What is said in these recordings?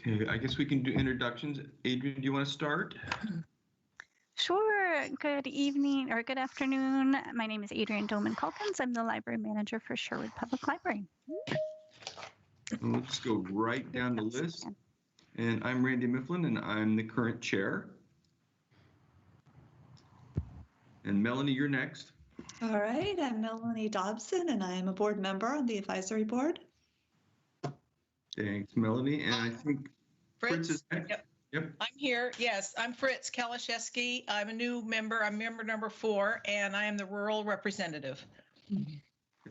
Okay, I guess we can do introductions. Adrian, do you want to start? Sure. Good evening or good afternoon. My name is Adrian Doman-Calkins. I'm the library manager for Sherwood Public Library. We'll just go right down the list. And I'm Randy Mifflin, and I'm the current chair. And Melanie, you're next. All right, I'm Melanie Dobson, and I am a board member on the advisory board. Thanks, Melanie. And I think Fritz is next. Yep. I'm here. Yes, I'm Fritz Kalashevsky. I'm a new member. I'm member number 4, and I am the rural representative.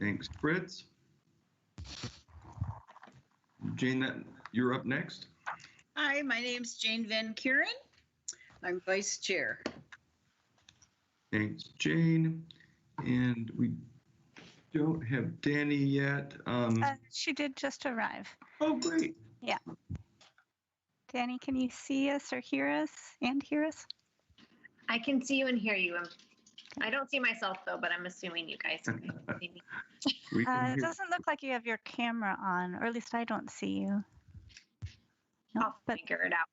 Thanks, Fritz. Jane, you're up next. Hi, my name's Jane Van Kuren. I'm vice chair. Thanks, Jane. And we don't have Danny yet. She did just arrive. Oh, great. Yeah. Danny, can you see us or hear us and hear us? I can see you and hear you. I don't see myself though, but I'm assuming you guys can see me. It doesn't look like you have your camera on, or at least I don't see you. No, I'll figure it out.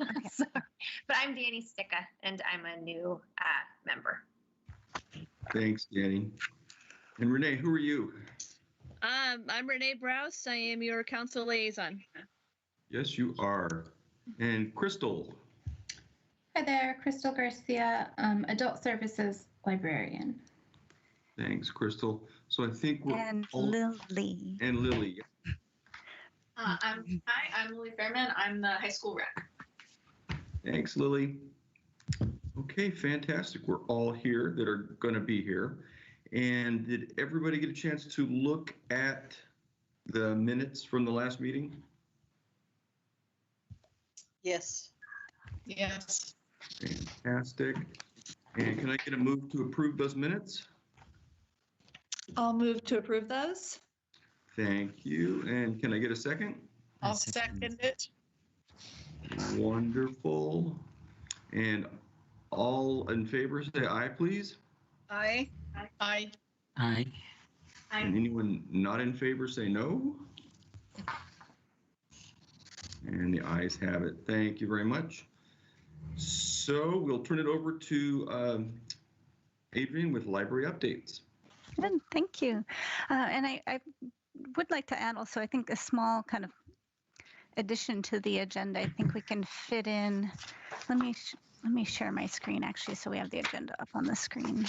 Okay. Sorry. But I'm Danny Sticka, and I'm a new member. Thanks, Danny. And Renee, who are you? I'm Renee Browse. I am your council liaison. Yes, you are. And Crystal. Hi there, Crystal Garcia, Adult Services Librarian. Thanks, Crystal. So I think we're and all... Lily. And Lily. I'm Lily Fairman. I'm the high school rep. Thanks, Lily. Okay, fantastic. We're all here that are going to be here. And did everybody get a chance to look at the minutes from the last meeting? Yes. Yes. Fantastic. And can I get a move to approve those minutes? I'll move to approve those. Thank you. And can I get a second? I'll second it. Wonderful. And all in favor, say aye, please. Aye. Aye. Aye. And anyone not in favor, say no. And the ayes have it. Thank you very much. So we'll turn it over to Adrian with library updates. Good, thank you. And I would like to add also, I think a small kind of addition to the agenda. I think we can fit in. Let me share my screen actually, so we have the agenda up on the screen.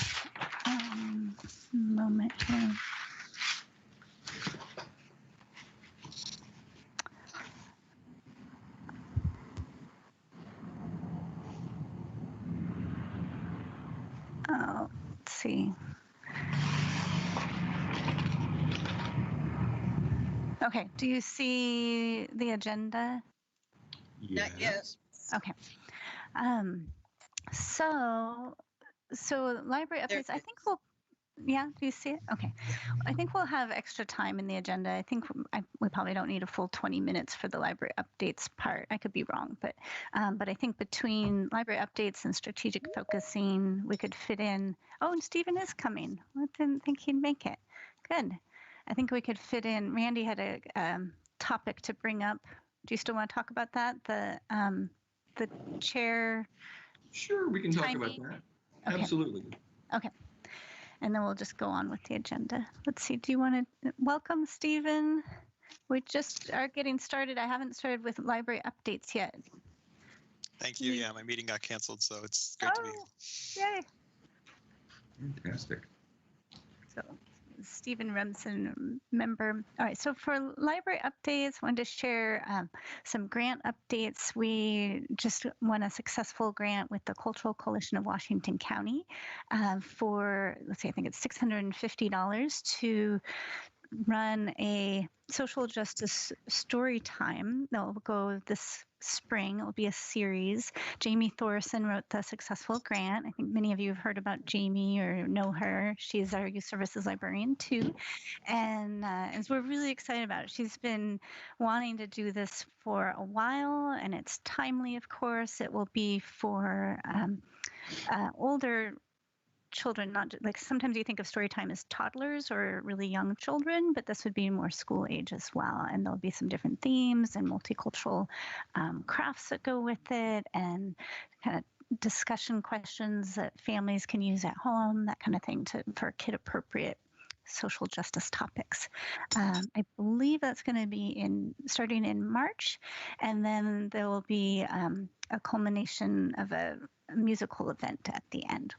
Moment here. Oh, let's see. Okay, do you see the agenda? Yes. Not yet. Okay. So library updates, I think we'll, yeah, do you see it? Okay. I think we'll have extra time in the agenda. I think we probably don't need a full 20 minutes for the library updates part. I could be wrong, but I think between library updates and strategic focusing, we could fit in, oh, and Stephen is coming. I didn't think he'd make it. Good. I think we could fit in, Randy had a topic to bring up. Do you still want to talk about that? The chair. Sure, we can talk timing. about that. Okay. Absolutely. Okay. And then we'll just go on with the agenda. Let's see. Do you want to welcome Stephen? We just are getting started. I haven't started with library updates yet. Thank you. Yeah, my meeting got canceled, so it's great to be here. Yay. Fantastic. So Stephen Remsen, member. All right, so for library updates, I wanted to share some grant updates. We just won a successful grant with the Cultural Coalition of Washington County for, let's see, I think it's $650 to run a social justice story time that will go this spring. It will be a series. Jamie Thorson wrote the successful grant. I think many of you have heard about Jamie or know her. She's our youth services librarian too. And so we're really excited about it. She's been wanting to do this for a while, and it's timely, of course. It will be for older children, not like sometimes you think of story time as toddlers or really young children, but this would be more school age as well. And there'll be some different themes and multicultural crafts that go with it, and kind of discussion questions that families can use at home, that kind of thing, for kid appropriate social justice topics. I believe that's going to be starting in March, and then there will be a culmination of a musical event at the end.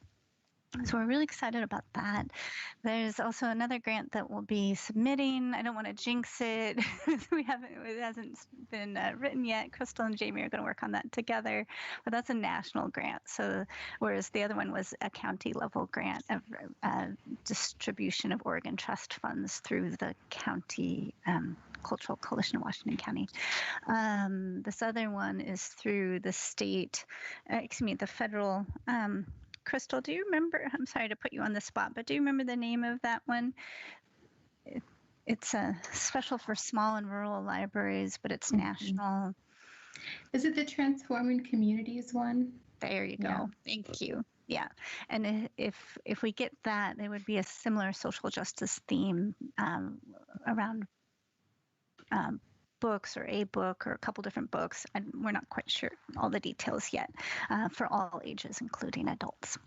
So we're really excited about that. There's also another grant that we'll be submitting. I don't want to jinx it. It hasn't been written yet. Crystal and Jamie are going to work on that together, but that's a national grant. So whereas the other one was a county level grant of distribution of Oregon Trust funds through the county Cultural Coalition of Washington County. This other one is through the state, the federal. Crystal, do you remember? I'm sorry to put you on the spot, but do you remember the name of that one? It's a special for small and rural libraries, but it's national. Is it the Transforming Communities one? There you go. Yeah. Thank you. Yeah, and if we get that, there would be a similar social justice theme around books, or a book, or a couple different books, and we're not quite sure all the details yet, for all ages, including adults.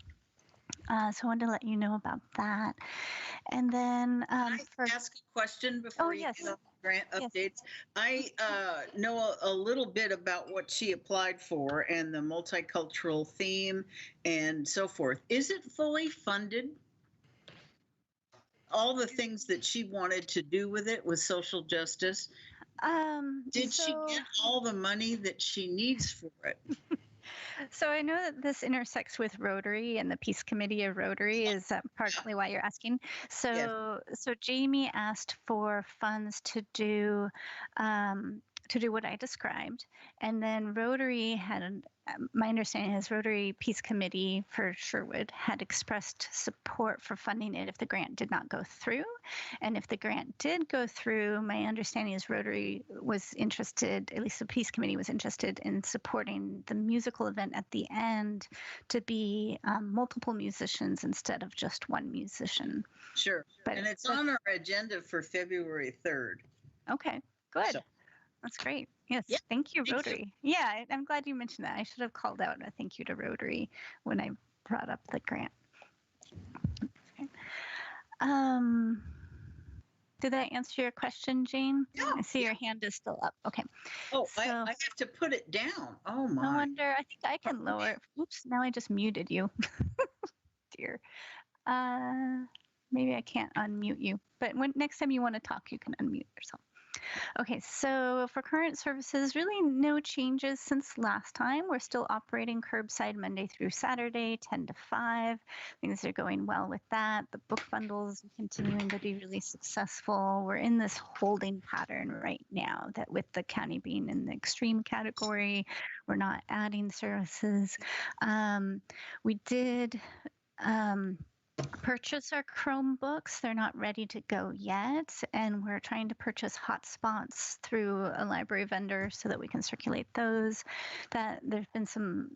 So I wanted to let you know about that. And then Can I ask a question before you yes. get off grant Yes. updates? I know a little bit about what she applied for and the multicultural theme and so forth. Is it fully funded? All the things that she wanted to do with it, with social justice, did she get all the money that she needs for it? So I know that this intersects with Rotary, and the Peace Committee of Rotary is partly why you're asking. So Jamie asked for funds to do what I described, and then Rotary had, my understanding is Rotary Peace Committee for Sherwood had expressed support for funding it if the grant did not go through. And if the grant did go through, my understanding is Rotary was interested, at least the Peace Committee was interested in supporting the musical event at the end to be multiple musicians instead of just one musician. Sure. And it's on our agenda for February 3rd. Okay, good. So. That's great. Yes, Yeah, thank you, Rotary. Yeah, I'm glad you mentioned that. I should have called out a thank you to Rotary when I brought up the grant. Okay. Did that answer your question, Jane? Yeah, I see your hand is still up. Okay. Oh, So, I have to put it down. Oh my. no wonder. I think I can lower it. Oops, now I just muted you. Dear. Maybe I can't unmute you, but next time you want to talk, you can unmute yourself. Okay, so for current services, really no changes since last time. We're still operating curbside Monday through Saturday, 10 to 5. Things are going well with that. The book bundles are continuing to be really successful. We're in this holding pattern right now that with the county being in the extreme category, we're not adding services. We did purchase our Chromebooks. They're not ready to go yet, and we're trying to purchase hotspots through a library vendor so that we can circulate those. That there's been some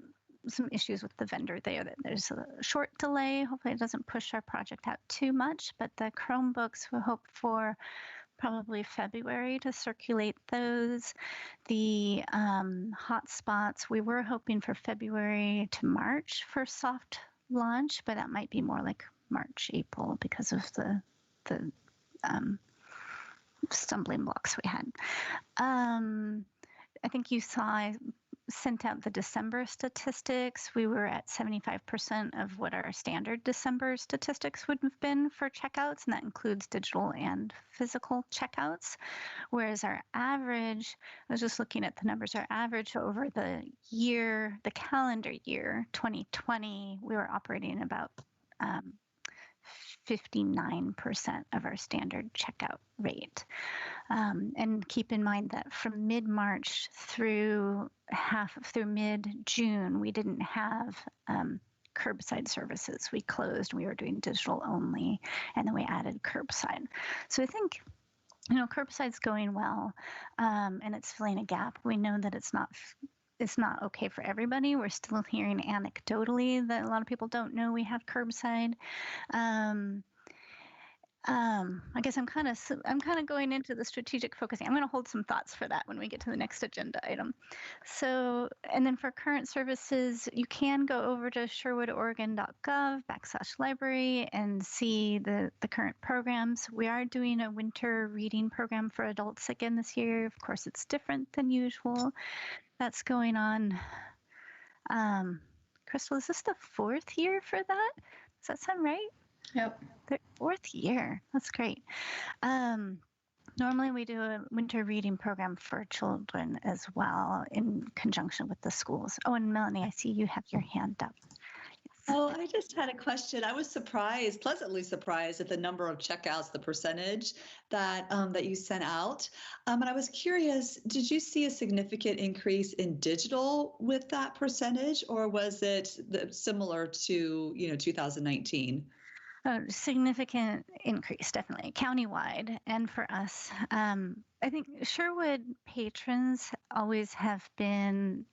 issues with the vendor there, that there's a short delay. Hopefully it doesn't push our project out too much, but the Chromebooks we hope for probably February to circulate those. The hotspots, we were hoping for February to March for soft launch, but that might be more like March, April because of the stumbling blocks we had. I think you saw I sent out the December statistics. We were at 75% of what our standard December statistics would have been for checkouts, and that includes digital and physical checkouts. Whereas our average, I was just looking at the numbers, our average over the year, the calendar year, 2020, we were operating about 59% of our standard checkout rate. And keep in mind that from mid-March through mid-June, we didn't have curbside services. We closed, we were doing digital only, and then we added curbside. So I think, curbside's going well, and it's filling a gap. We know that it's not it's not okay for everybody. We're still hearing anecdotally that a lot of people don't know we have curbside. I guess I'm kind of going into the strategic focusing. I'm going to hold some thoughts for that when we get to the next agenda item. So, and then for current services, you can go over to sherwoodoregon.gov/library and see the current programs. We are doing a winter reading program for adults again this year. Of course, it's different than usual. That's going on. Crystal, is this the 4th year for that? Does that sound right? Yep. The 4th year. That's great. Normally we do a winter reading program for children as well in conjunction with the schools. Oh, and Melanie, I see you have your hand up. Oh, I just had a question. I was surprised, pleasantly surprised at the number of checkouts, the percentage that that you sent out. And I was curious, did you see a significant increase in digital with that percentage, or was it similar to 2019? A significant increase, definitely countywide, and for us. I think Sherwood patrons always have been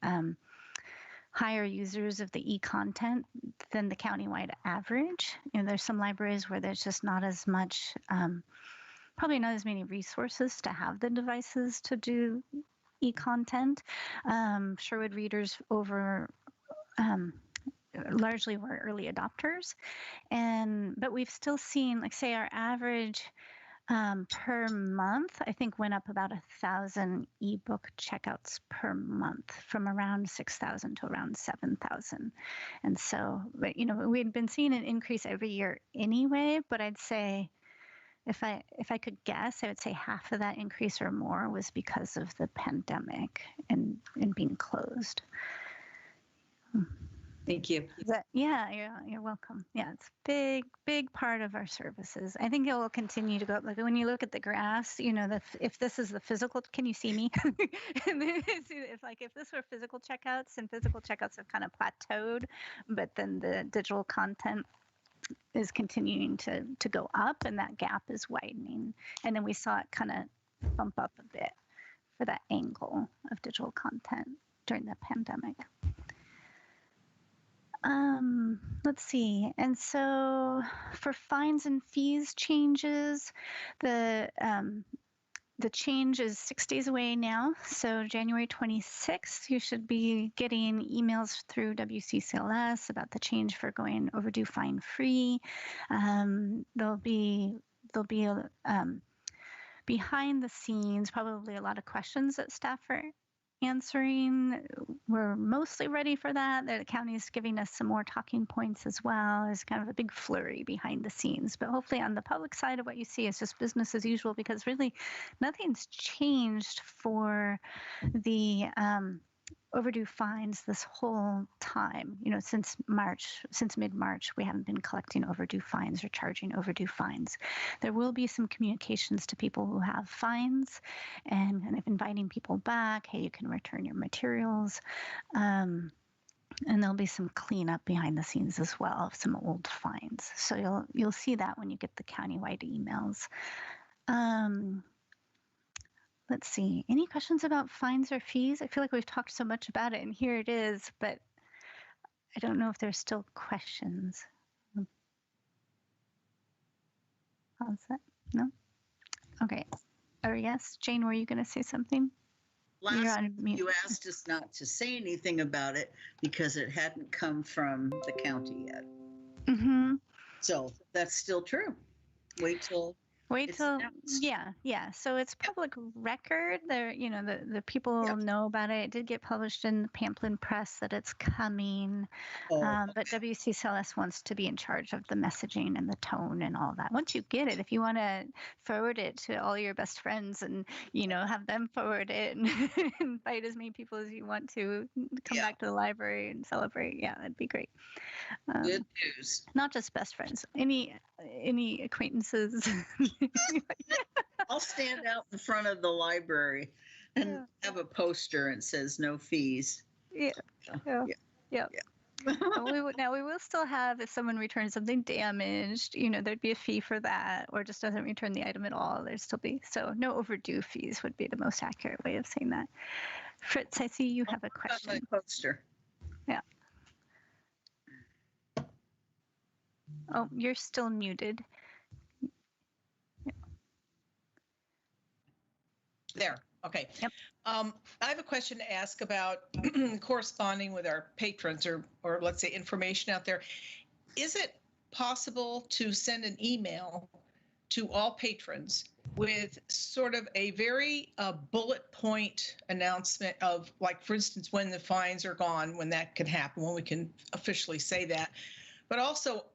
higher users of the e-content than the countywide average. There's some libraries where there's just not as much, probably not as many resources to have the devices to do e-content. Sherwood readers largely were early adopters, but we've still seen, like, say, our average per month, I think, went up about 1,000 ebook checkouts per month, from around 6,000 to around 7,000. And so, but we'd been seeing an increase every year anyway. But I'd say, if I could guess, I would say half of that increase or more was because of the pandemic and being closed. Thank you. Yeah, you're welcome. Yeah, it's big part of our services. I think it will continue to go up. Like when you look at the graphs, if this is the physical, can you see me? If this were physical checkouts, and physical checkouts have kind of plateaued, but then the digital content is continuing to go up, and that gap is widening. And then we saw it kind of bump up a bit for that angle of digital content during the pandemic. Let's see. And so for fines and fees changes, the change is 6 days away now. So January 26th, you should be getting emails through WCCLS about the change for going overdue fine free. There'll be behind the scenes, probably a lot of questions that staff are answering. We're mostly ready for that. The county is giving us some more talking points as well. There's kind of a big flurry behind the scenes, but hopefully on the public side of what you see is just business as usual, because really nothing's changed for the overdue fines this whole time. Since mid-March, we haven't been collecting overdue fines or charging overdue fines. There will be some communications to people who have fines and kind of inviting people back. Hey, you can return your materials. And there'll be some cleanup behind the scenes as well of some old fines. So you'll see that when you get the countywide emails. Let's see. Any questions about fines or fees? I feel like we've talked so much about it, and here it is, but I don't know if there's still questions. How's that? No? Okay. Or yes, Jane, were you going to say something? Last you asked us not to say anything about it because it hadn't come from the county yet. Mm-hmm. So that's still true. Wait till, yeah. So it's public record. There, the people know about it. It did get published in the Pamplin Press that it's coming. But WCCLS wants to be in charge of the messaging and the tone and all that. Once you get it, if you want to forward it to all your best friends and, have them forward it and invite as many people as you want to come back to the library and celebrate. Yeah, that'd be great. Good news. Not just best friends, any acquaintances. I'll stand out in front of the library and have a poster and says no fees. Yeah. We will still have, if someone returns something damaged, there'd be a fee for that, or just doesn't return the item at all, there'd still be, so no overdue fees would be the most accurate way of saying that. Fritz, I see you have a On question. the poster. Yeah. Oh, you're still muted. There. Okay. Yep. I have a question to ask about corresponding with our patrons or let's say information out there. Is it possible to send an email to all patrons with sort of a very bullet point announcement of, like, for instance, when the fines are gone, when that can happen, when we can officially say that, but also,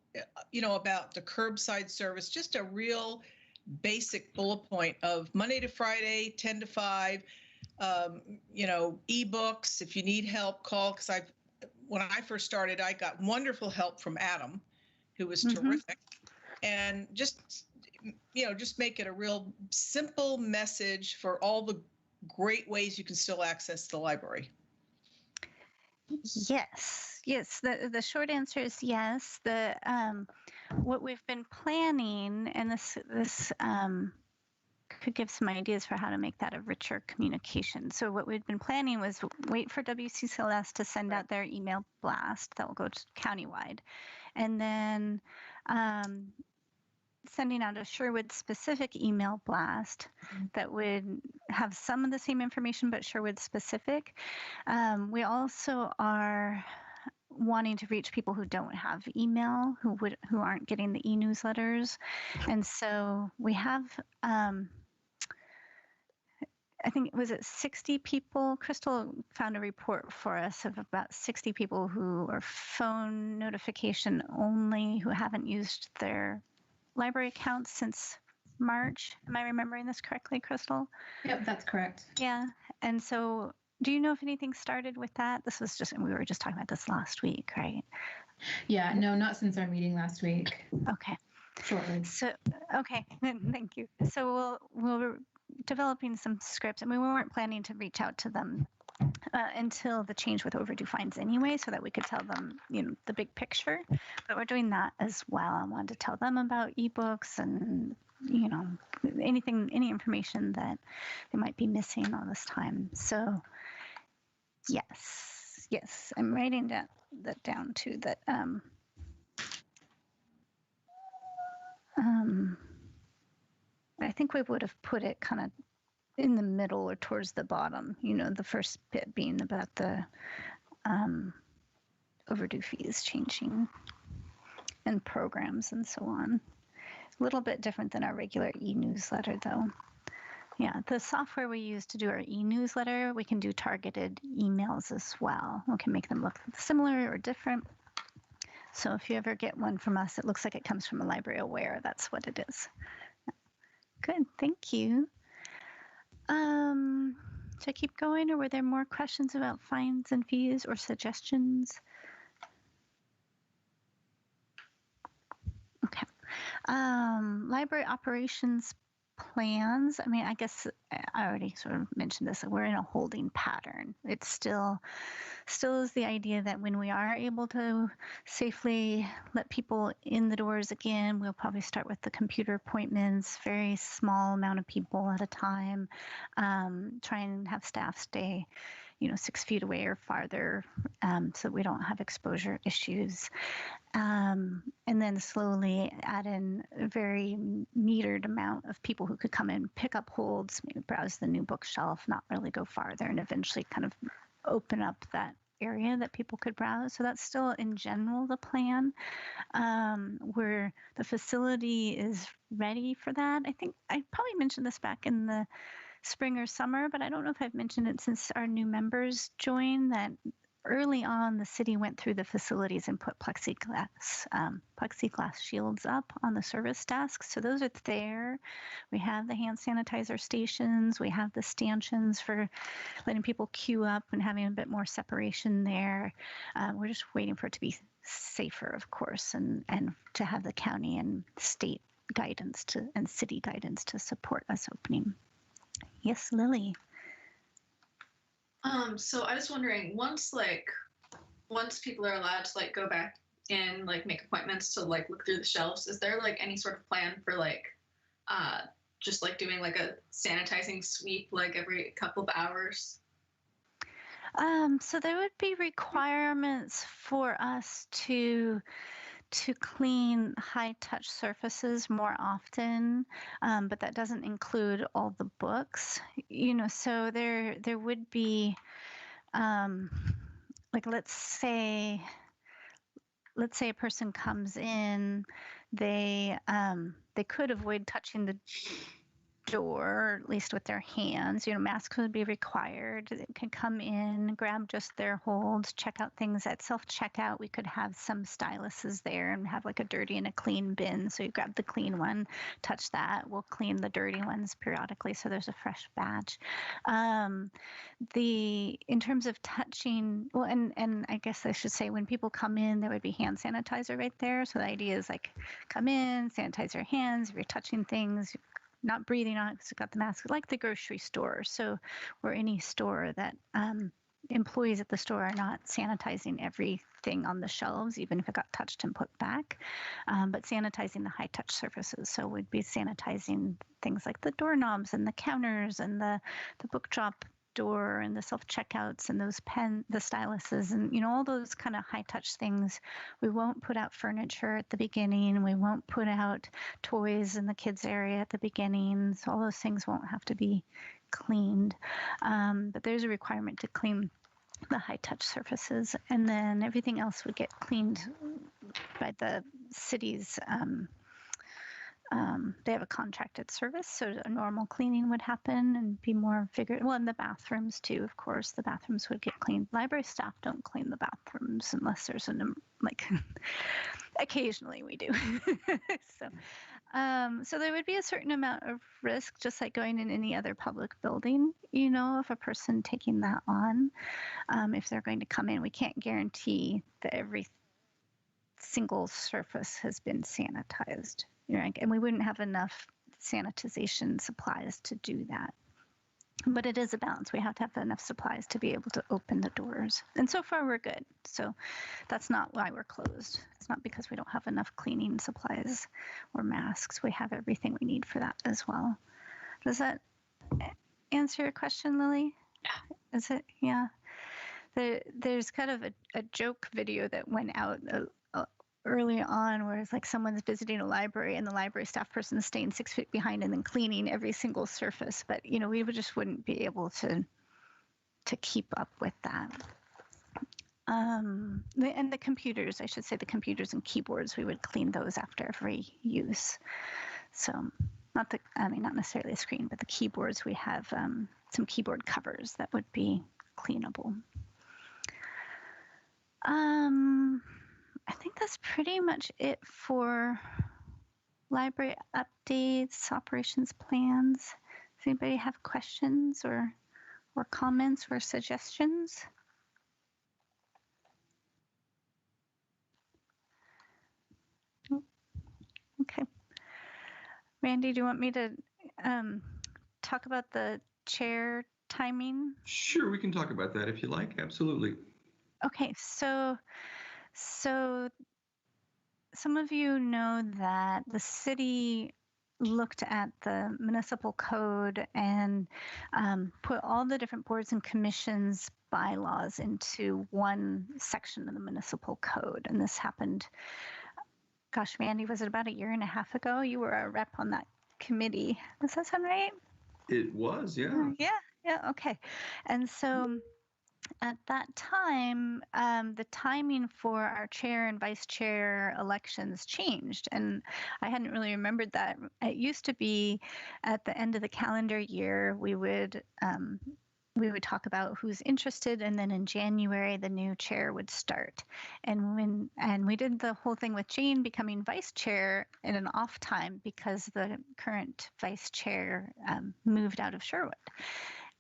about the curbside service, just a real basic bullet point of Monday to Friday, 10 to 5, ebooks. If you need help, call, because when I first started, I got wonderful help from Adam, who was terrific. And just make it a real simple message for all the great ways you can still access the library. Yes. The short answer is yes. What we've been planning, and this could give some ideas for how to make that a richer communication. So what we've been planning was wait for WCCLS to send out their email blast that will go to countywide, and then sending out a Sherwood specific email blast that would have some of the same information, but Sherwood specific. We also are wanting to reach people who don't have email, who aren't getting the e-newsletters. And so we have, I think, was it 60 people? Crystal found a report for us of about 60 people who are phone notification only, who haven't used their library accounts since March. Am I remembering this correctly, Crystal? Yep, that's correct. Yeah. And so do you know if anything started with that? We were just talking about this last week, right? Yeah, no, not since our meeting last week. Okay. Shortly. So, okay, thank you. So we're developing some scripts, and we weren't planning to reach out to them until the change with overdue fines anyway, so that we could tell them, the big picture. But we're doing that as well. I wanted to tell them about ebooks and, any information that they might be missing all this time. So yes, I'm writing that down too, that I think we would have put it kind of in the middle or towards the bottom, the first bit being about the overdue fees changing and programs and so on. A little bit different than our regular e-newsletter, though. Yeah, the software we use to do our e-newsletter, we can do targeted emails as well. We can make them look similar or different. So if you ever get one from us, it looks like it comes from a library aware. That's what it is. Good, thank you. Should I keep going, or were there more questions about fines and fees or suggestions? Okay. Library operations plans. I mean, I guess I already sort of mentioned this. We're in a holding pattern. It's still is the idea that when we are able to safely let people in the doors again, we'll probably start with the computer appointments, very small amount of people at a time, try and have staff stay 6 feet away or farther, so we don't have exposure issues. And then slowly add in a very metered amount of people who could come in, pick up holds, maybe browse the new bookshelf, not really go farther, and eventually kind of open up that area that people could browse. So that's still in general the plan, where the facility is ready for that. I think I probably mentioned this back in the spring or summer, but I don't know if I've mentioned it since our new members joined, that early on the city went through the facilities and put plexiglass shields up on the service desks. So those are there. We have the hand sanitizer stations. We have the stanchions for letting people queue up and having a bit more separation there. We're just waiting for it to be safer, of course, and to have the county and state guidance and city guidance to support us opening. Yes, Lily. So I was wondering, once people are allowed to go back and make appointments to look through the shelves, is there any sort of plan for just doing a sanitizing sweep every couple of hours? So there would be requirements for us to clean high touch surfaces more often, but that doesn't include all the books. So there would be, like let's say a person comes in, they could avoid touching the door, at least with their hands. Masks would be required. They can come in, grab just their holds, check out things at self-checkout. We could have some styluses there and have like a dirty and a clean bin. So you grab the clean one, touch that. We'll clean the dirty ones periodically so there's a fresh batch. In terms of touching, well, and I guess I should say when people come in, there would be hand sanitizer right there. So the idea is like, come in, sanitize your hands. If you're touching things, not breathing on it because you've got the mask, like the grocery store. So, or any store that employees at the store are not sanitizing everything on the shelves, even if it got touched and put back, but sanitizing the high touch surfaces. So we'd be sanitizing things like the doorknobs and the counters and the book drop door and the self-checkouts and the styluses and all those kind of high-touch things. We won't put out furniture at the beginning. We won't put out toys in the kids area at the beginning. So all those things won't have to be cleaned. But there's a requirement to clean the high-touch surfaces, and then everything else would get cleaned by the city's they have a contracted service, so a normal cleaning would happen and be more vigorous. Well, and the bathrooms too, of course. The bathrooms would get cleaned. Library staff don't clean the bathrooms unless there's occasionally we do. So there would be a certain amount of risk, just like going in any other public building, of a person taking that on. If they're going to come in, we can't guarantee that every single surface has been sanitized. And we wouldn't have enough sanitization supplies to do that. But it is a balance. We have to have enough supplies to be able to open the doors. And so far, we're good. So that's not why we're closed. It's not because we don't have enough cleaning supplies or masks. We have everything we need for that as well. Does that answer your question, Lily? Yeah. Is it? Yeah. There's kind of a joke video that went out early on where it's like someone's visiting a library and the library staff person is staying 6 feet behind and then cleaning every single surface. But, we just wouldn't be able to keep up with that. And the computers, I should say the computers and keyboards, we would clean those after every use. So not necessarily a screen, but the keyboards, we have some keyboard covers that would be cleanable. I think that's pretty much it for library updates, operations plans. Does anybody have questions or comments or suggestions? Okay. Randy, do you want me to talk about the chair timing? Sure, we can talk about that if you like. Absolutely. Okay, so some of you know that the city looked at the municipal code and put all the different boards and commissions bylaws into one section of the municipal code. And this happened, gosh, Randy, was it about 1.5 years ago? You were a rep on that committee. Does that sound right? It was, yeah. Yeah, okay. And so at that time, the timing for our chair and vice chair elections changed, and I hadn't really remembered that. It used to be at the end of the calendar year, we would talk about who's interested, and then in January the new chair would start. And we did the whole thing with Jane becoming vice chair in an off time because the current vice chair moved out of Sherwood.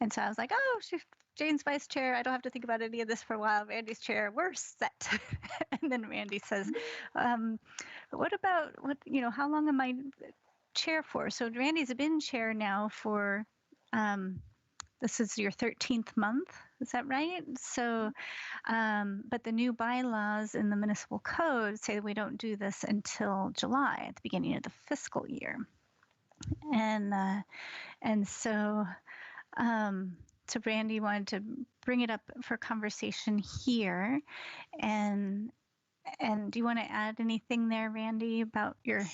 And so I was like, oh, Jane's vice chair. I don't have to think about any of this for a while. Randy's chair, we're set. And then Randy says, what about, how long am I chair for? So Randy's been chair now for, this is your 13th month. Is that right? So, but the new bylaws in the municipal code say that we don't do this until July at the beginning of the fiscal year. And so, so Randy wanted to bring it up for conversation here, and do you want to add anything there, Randy, about your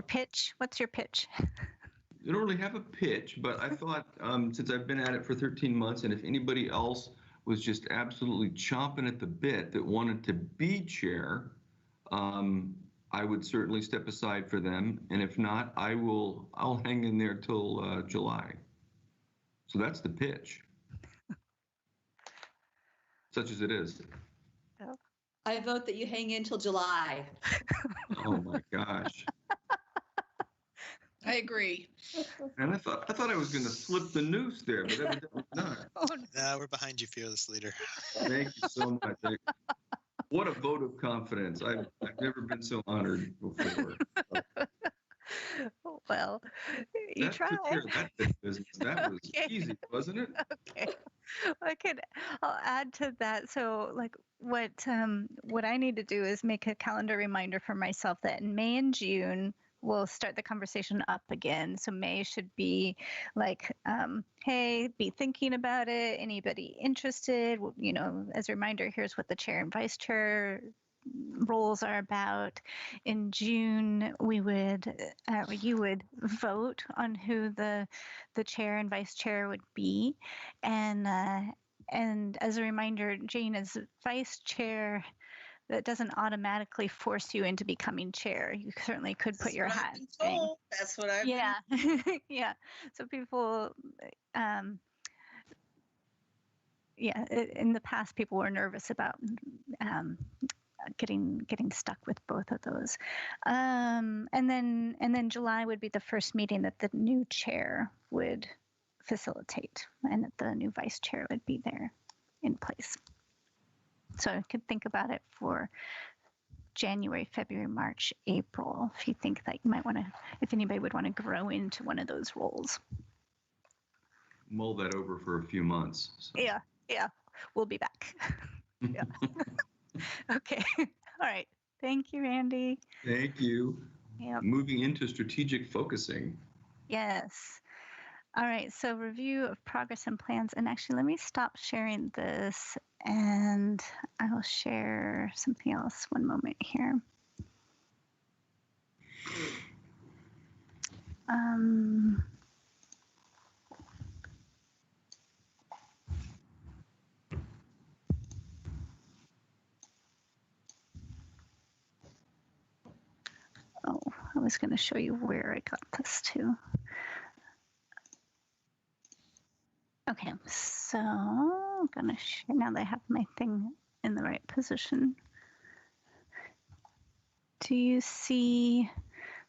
pitch? What's your pitch? I don't really have a pitch, but I thought since I've been at it for 13 months, and if anybody else was just absolutely chomping at the bit that wanted to be chair, I would certainly step aside for them. And if not, I'll hang in there till July. So that's the pitch, such as it is. I vote that you hang in till July. Oh my gosh. I agree. And I thought I was going to slip the noose there, but evidently not. No, we're behind you, fearless leader. Thank you so much. What a vote of confidence. I've never been so honored before. Well, you That took care tried. of that bit of business. That was Okay. easy, wasn't it? Okay. I'll add to that. So like what I need to do is make a calendar reminder for myself that in May and June we'll start the conversation up again. So May should be like, hey, be thinking about it. Anybody interested? You know, as a reminder, here's what the chair and vice chair roles are about. In June, you would vote on who the chair and vice chair would be, and as a reminder, Jane is vice chair. That doesn't automatically force you into becoming chair. You certainly could put your hat in. That's what I've Yeah, yeah. So people, in the past, people were nervous about getting stuck with both of those. And then July would be the first meeting that the new chair would facilitate, and that the new vice chair would be there in place. So I could think about it for January, February, March, April, if you think that you might want to, if anybody would want to grow into one of those roles. Mull that over for a few months. So. Yeah, we'll be back. Yeah. Okay. All right. Thank you, Randy. Thank you. Yep. Moving into strategic focusing. Yes. All right. So review of progress and plans. And actually, let me stop sharing this and I will share something else. One moment here. Oh, I was going to show you where I got this to. Okay, so I'm going to share now that I have my thing in the right position. Do you see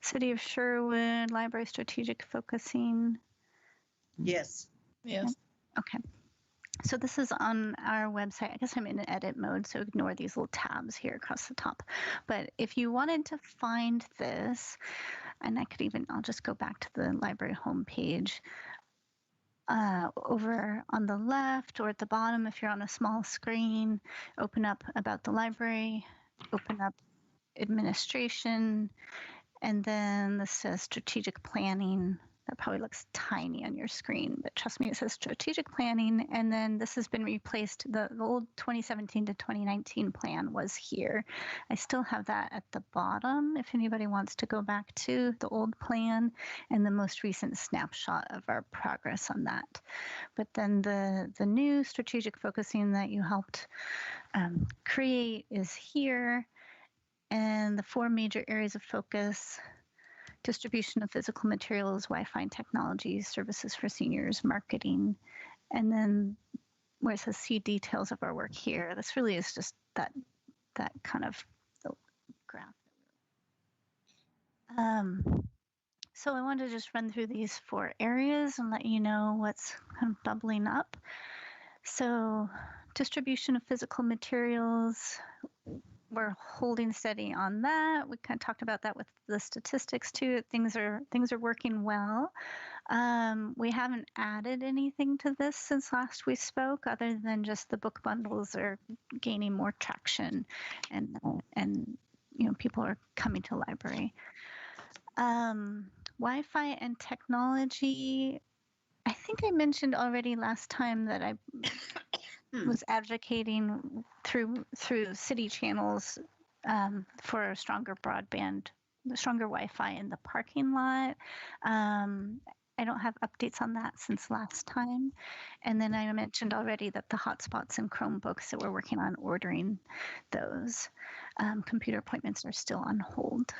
City of Sherwood, Library Strategic Focusing? Yes. Yes. Okay. So this is on our website. I guess I'm in edit mode, so ignore these little tabs here across the top. But if you wanted to find this, and I'll just go back to the library homepage. Over on the left or at the bottom, if you're on a small screen, open up About the Library, open up Administration, and then this says Strategic Planning. That probably looks tiny on your screen, but trust me, it says Strategic Planning. And then this has been replaced. The old 2017 to 2019 plan was here. I still have that at the bottom if anybody wants to go back to the old plan and the most recent snapshot of our progress on that. But then the new strategic focusing that you helped create is here. And the 4 major areas of focus: distribution of physical materials, Wi-Fi and technology, services for seniors, marketing, and then where it says see details of our work here, this really is just that kind of graph. So I wanted to just run through these 4 areas and let you know what's kind of bubbling up. So distribution of physical materials, we're holding steady on that. We kind of talked about that with the statistics too. Things are working well. We haven't added anything to this since last we spoke, other than just the book bundles are gaining more traction, and people are coming to library. Wi-Fi and technology. I think I mentioned already last time that I was advocating through city channels for a stronger broadband, stronger Wi-Fi in the parking lot. I don't have updates on that since last time. And then I mentioned already that the hotspots and Chromebooks that we're working on ordering those. Computer appointments are still on hold.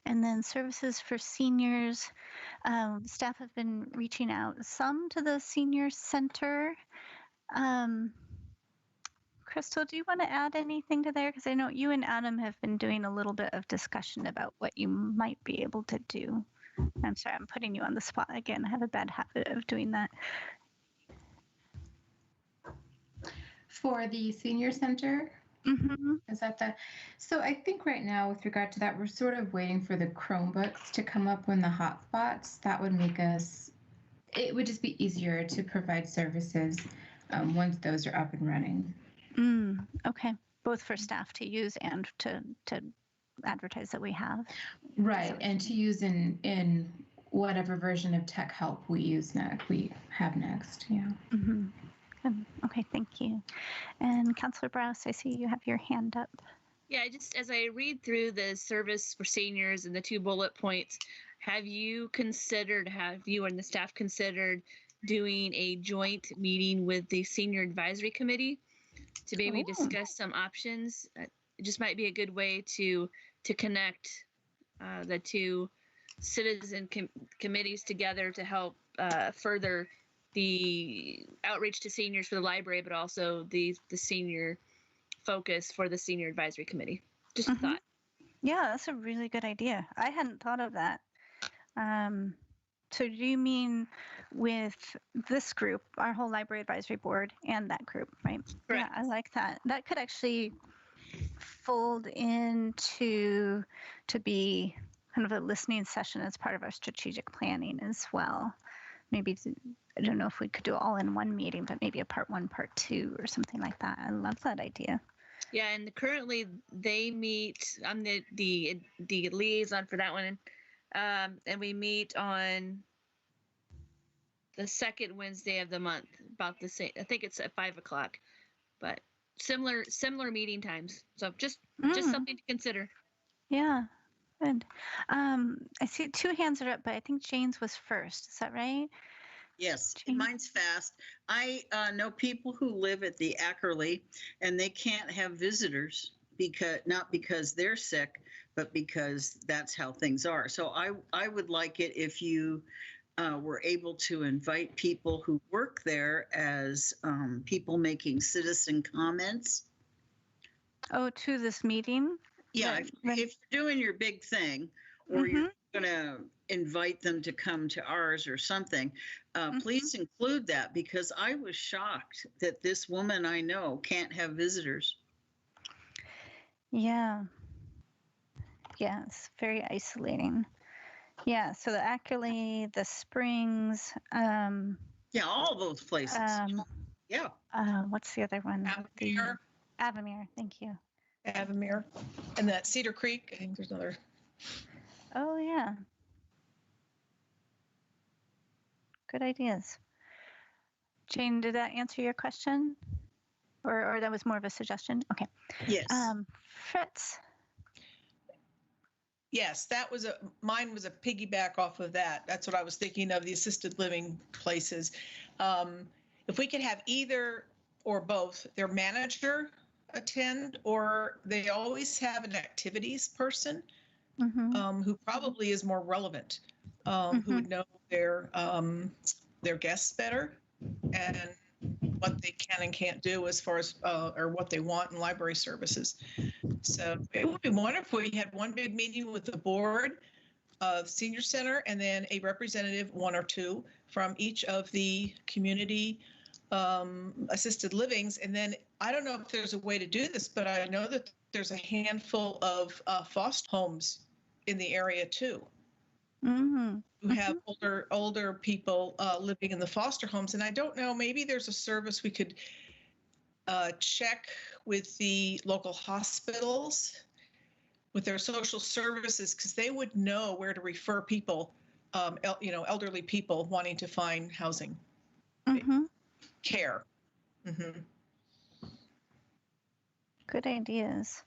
And then services for seniors. Staff have been reaching out some to the senior center. Crystal, do you want to add anything to there? Because I know you and Adam have been doing a little bit of discussion about what you might be able to do. I'm sorry, I'm putting you on the spot again. I have a bad habit of doing that. For the senior center? Mm-hmm. Is that the? So I think right now, with regard to that, we're sort of waiting for the Chromebooks to come up when the hotspots. That would make us. It would just be easier to provide services once those are up and running. Okay, both for staff to use and to advertise that we have. Right, and to use in whatever version of tech help we have next. Yeah. Mm-hmm. Okay, thank you. And Councillor Browse, I see you have your hand up. Yeah, just as I read through the service for seniors and the 2 bullet points, have you and the staff considered doing a joint meeting with the Senior Advisory Committee to maybe discuss some options? It just might be a good way to connect the 2 citizen committees together to help further the outreach to seniors for the library, but also the senior focus for the Senior Advisory Committee. Just a thought. Yeah, that's a really good idea. I hadn't thought of that. So do you mean with this group, our whole library advisory board and that group, right? Correct. Yeah, I like that. That could actually fold into to be kind of a listening session as part of our strategic planning as well. Maybe, I don't know if we could do it all in one meeting, but maybe a part 1, part 2 or something like that. I love that idea. Yeah, and currently they meet. I'm the liaison for that one, and we meet on the 2nd Wednesday of the month. About the same. I think it's at 5:00, but similar meeting times. So just something to consider. Yeah, good. I see 2 hands are up, but I think Jane's was first. Is that right? Yes, Jane? mine's fast. I know people who live at the Ackerley and they can't have visitors not because they're sick, but because that's how things are. So I would like it if you were able to invite people who work there as people making citizen comments. Oh, to this meeting? Yeah, if you're doing your big thing or you're going to invite them to come to ours or something, please include that, because I was shocked that this woman I know can't have visitors. Yeah. Yeah, it's very isolating. Yeah, so the Ackerley, the Springs. Yeah, all those places. Yeah. What's the other one? Avamere. Avamere, thank you. Avamere. And that Cedar Creek, I think there's another. Oh, yeah. Good ideas. Jane, did that answer your question? Or that was more of a suggestion? Okay. Yes. Fritz. Yes, mine was a piggyback off of that. That's what I was thinking of, the assisted living places. If we could have either or both their manager attend, or they always have an activities person who probably is more relevant, who would know their guests better and what they can and can't do as far as or what they want in library services. So it would be wonderful if we had one big meeting with the board of senior center and then a representative, 1 or 2 from each of the community assisted livings. And then I don't know if there's a way to do this, but I know that there's a handful of foster homes in the area too. Who have older people living in the foster homes. And I don't know, maybe there's a service we could check with the local hospitals, with their social services, because they would know where to refer people elderly people wanting to find housing, Mm-hmm. care. Mm-hmm. Good ideas.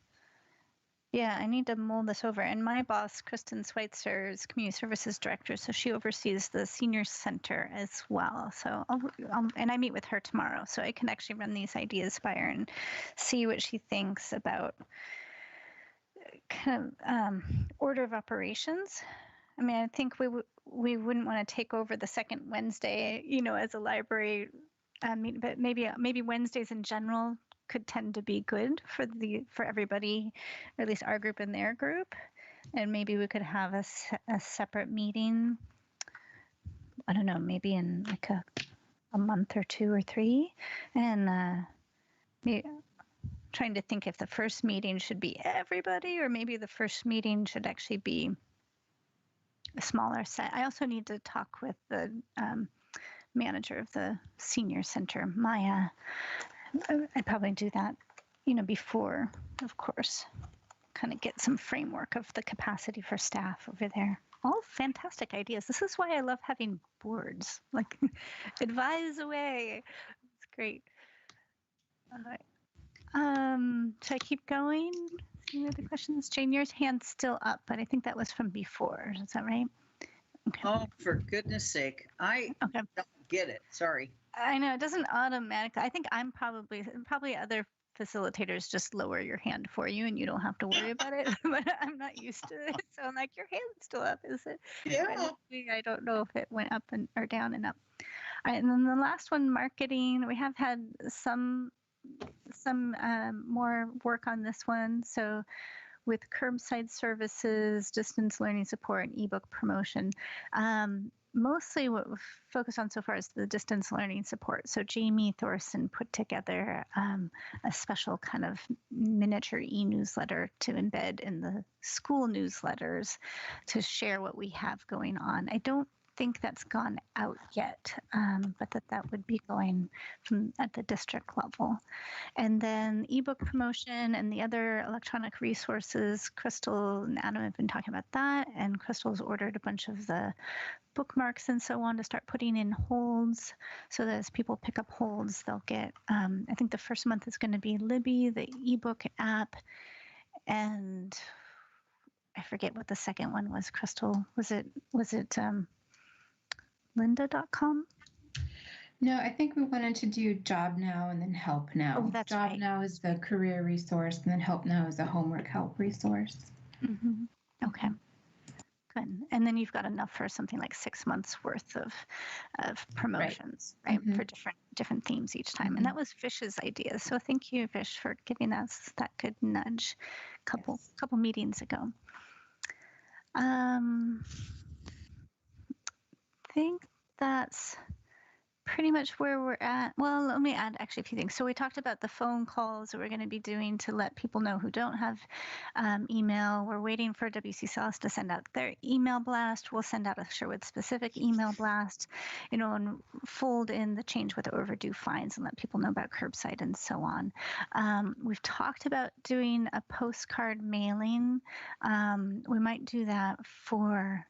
Yeah, I need to mull this over. And my boss, Kristen Schweitzer, is Community Services Director, so she oversees the Senior Center as well. So, and I meet with her tomorrow, so I can actually run these ideas by her and see what she thinks about kind of order of operations. I mean, I think we wouldn't want to take over the second Wednesday, as a library meeting, but maybe Wednesdays in general could tend to be good for everybody, or at least our group and their group, and maybe we could have a separate meeting. I don't know, maybe in like a month or 2 or 3, and maybe trying to think if the first meeting should be everybody, or maybe the first meeting should actually be a smaller set. I also need to talk with the manager of the senior center, Maya. I'd probably do that, before, of course, kind of get some framework of the capacity for staff over there. All fantastic ideas. This is why I love having boards. Like, advise away. It's great. All right. Should I keep going? Any other questions? Jane, your hand's still up, but I think that was from before. Is that right? Okay. Oh, for goodness sake. I don't get it. Sorry. I know it doesn't automatically. I think I'm probably other facilitators just lower your hand for you and you don't have to worry about it. But I'm not used to it, so I'm like, your hand's still up, is it? Yeah. I don't know if it went up or down and up. All right, and then the last one, marketing. We have had some more work on this one. So with curbside services, distance learning support, and ebook promotion. Mostly what we've focused on so far is the distance learning support. So Jamie Thorson put together a special kind of miniature e-newsletter to embed in the school newsletters to share what we have going on. I don't think that's gone out yet, but that would be going from at the district level. And then ebook promotion and the other electronic resources, Crystal and Adam have been talking about that, and Crystal's ordered a bunch of the bookmarks and so on to start putting in holds, so that as people pick up holds, they'll get, I think the first month is going to be Libby, the ebook app, and I forget what the second one was, Crystal. Was it lynda.com? No, I think we wanted to do Job Now and then Help Now. Oh, that's Job right. Now is the career resource, and then Help Now is the homework help resource. Mm-hmm. Okay. Good. And then you've got enough for something like 6 months worth of promotions, right? Mm-hmm. For different themes each time. And that was Fish's idea. So thank you, Fish, for giving us that good nudge couple meetings ago. I think that's pretty much where we're at. Well, let me add actually a few things. So we talked about the phone calls that we're going to be doing to let people know who don't have email. We're waiting for WCCLS to send out their email blast. We'll send out a Sherwood specific email blast, and fold in the change with overdue fines and let people know about curbside and so on. We've talked about doing a postcard mailing. We might do that for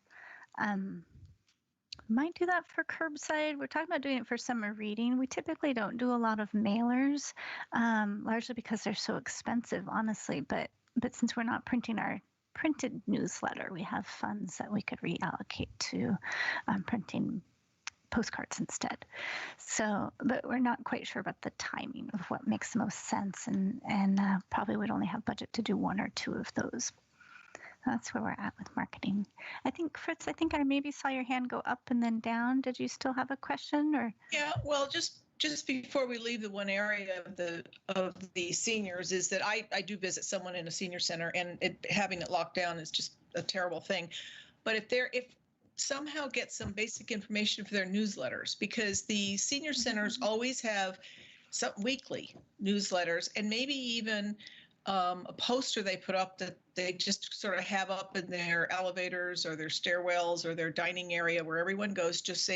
curbside. We're talking about doing it for summer reading. We typically don't do a lot of mailers, largely because they're so expensive, honestly. But since we're not printing our printed newsletter, we have funds that we could reallocate to printing postcards instead. So, but we're not quite sure about the timing of what makes the most sense, and probably would only have budget to do 1 or 2 of those. That's where we're at with marketing. I think, Fritz, I maybe saw your hand go up and then down. Did you still have a question, or? Yeah, well, just before we leave the one area of the seniors is that I do visit someone in a senior center, and having it locked down is just a terrible thing. But if somehow get some basic information for their newsletters, because the senior centers always have some weekly newsletters, and maybe even a poster they put up that they just sort of have up in their elevators or their stairwells or their dining area where everyone goes, just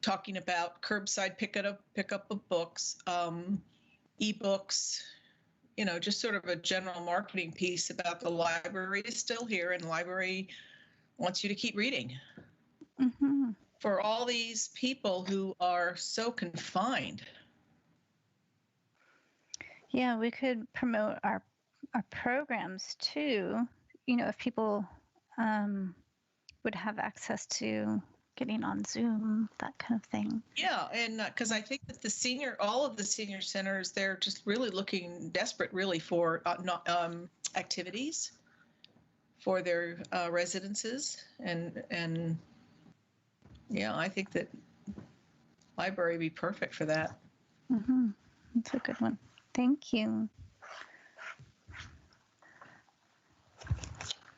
talking about curbside pickup of books, ebooks, just sort of a general marketing piece about the library is still here and the library wants you to keep reading. Mm-hmm. for all these people who are so confined. Yeah, we could promote our programs too. You know, if people would have access to getting on Zoom, that kind of thing. Yeah, and because I think that all of the senior centers, they're just really looking desperate, really, for activities for their residences, and yeah, I think that library would be perfect for that. Mm-hmm. That's a good one. Thank you.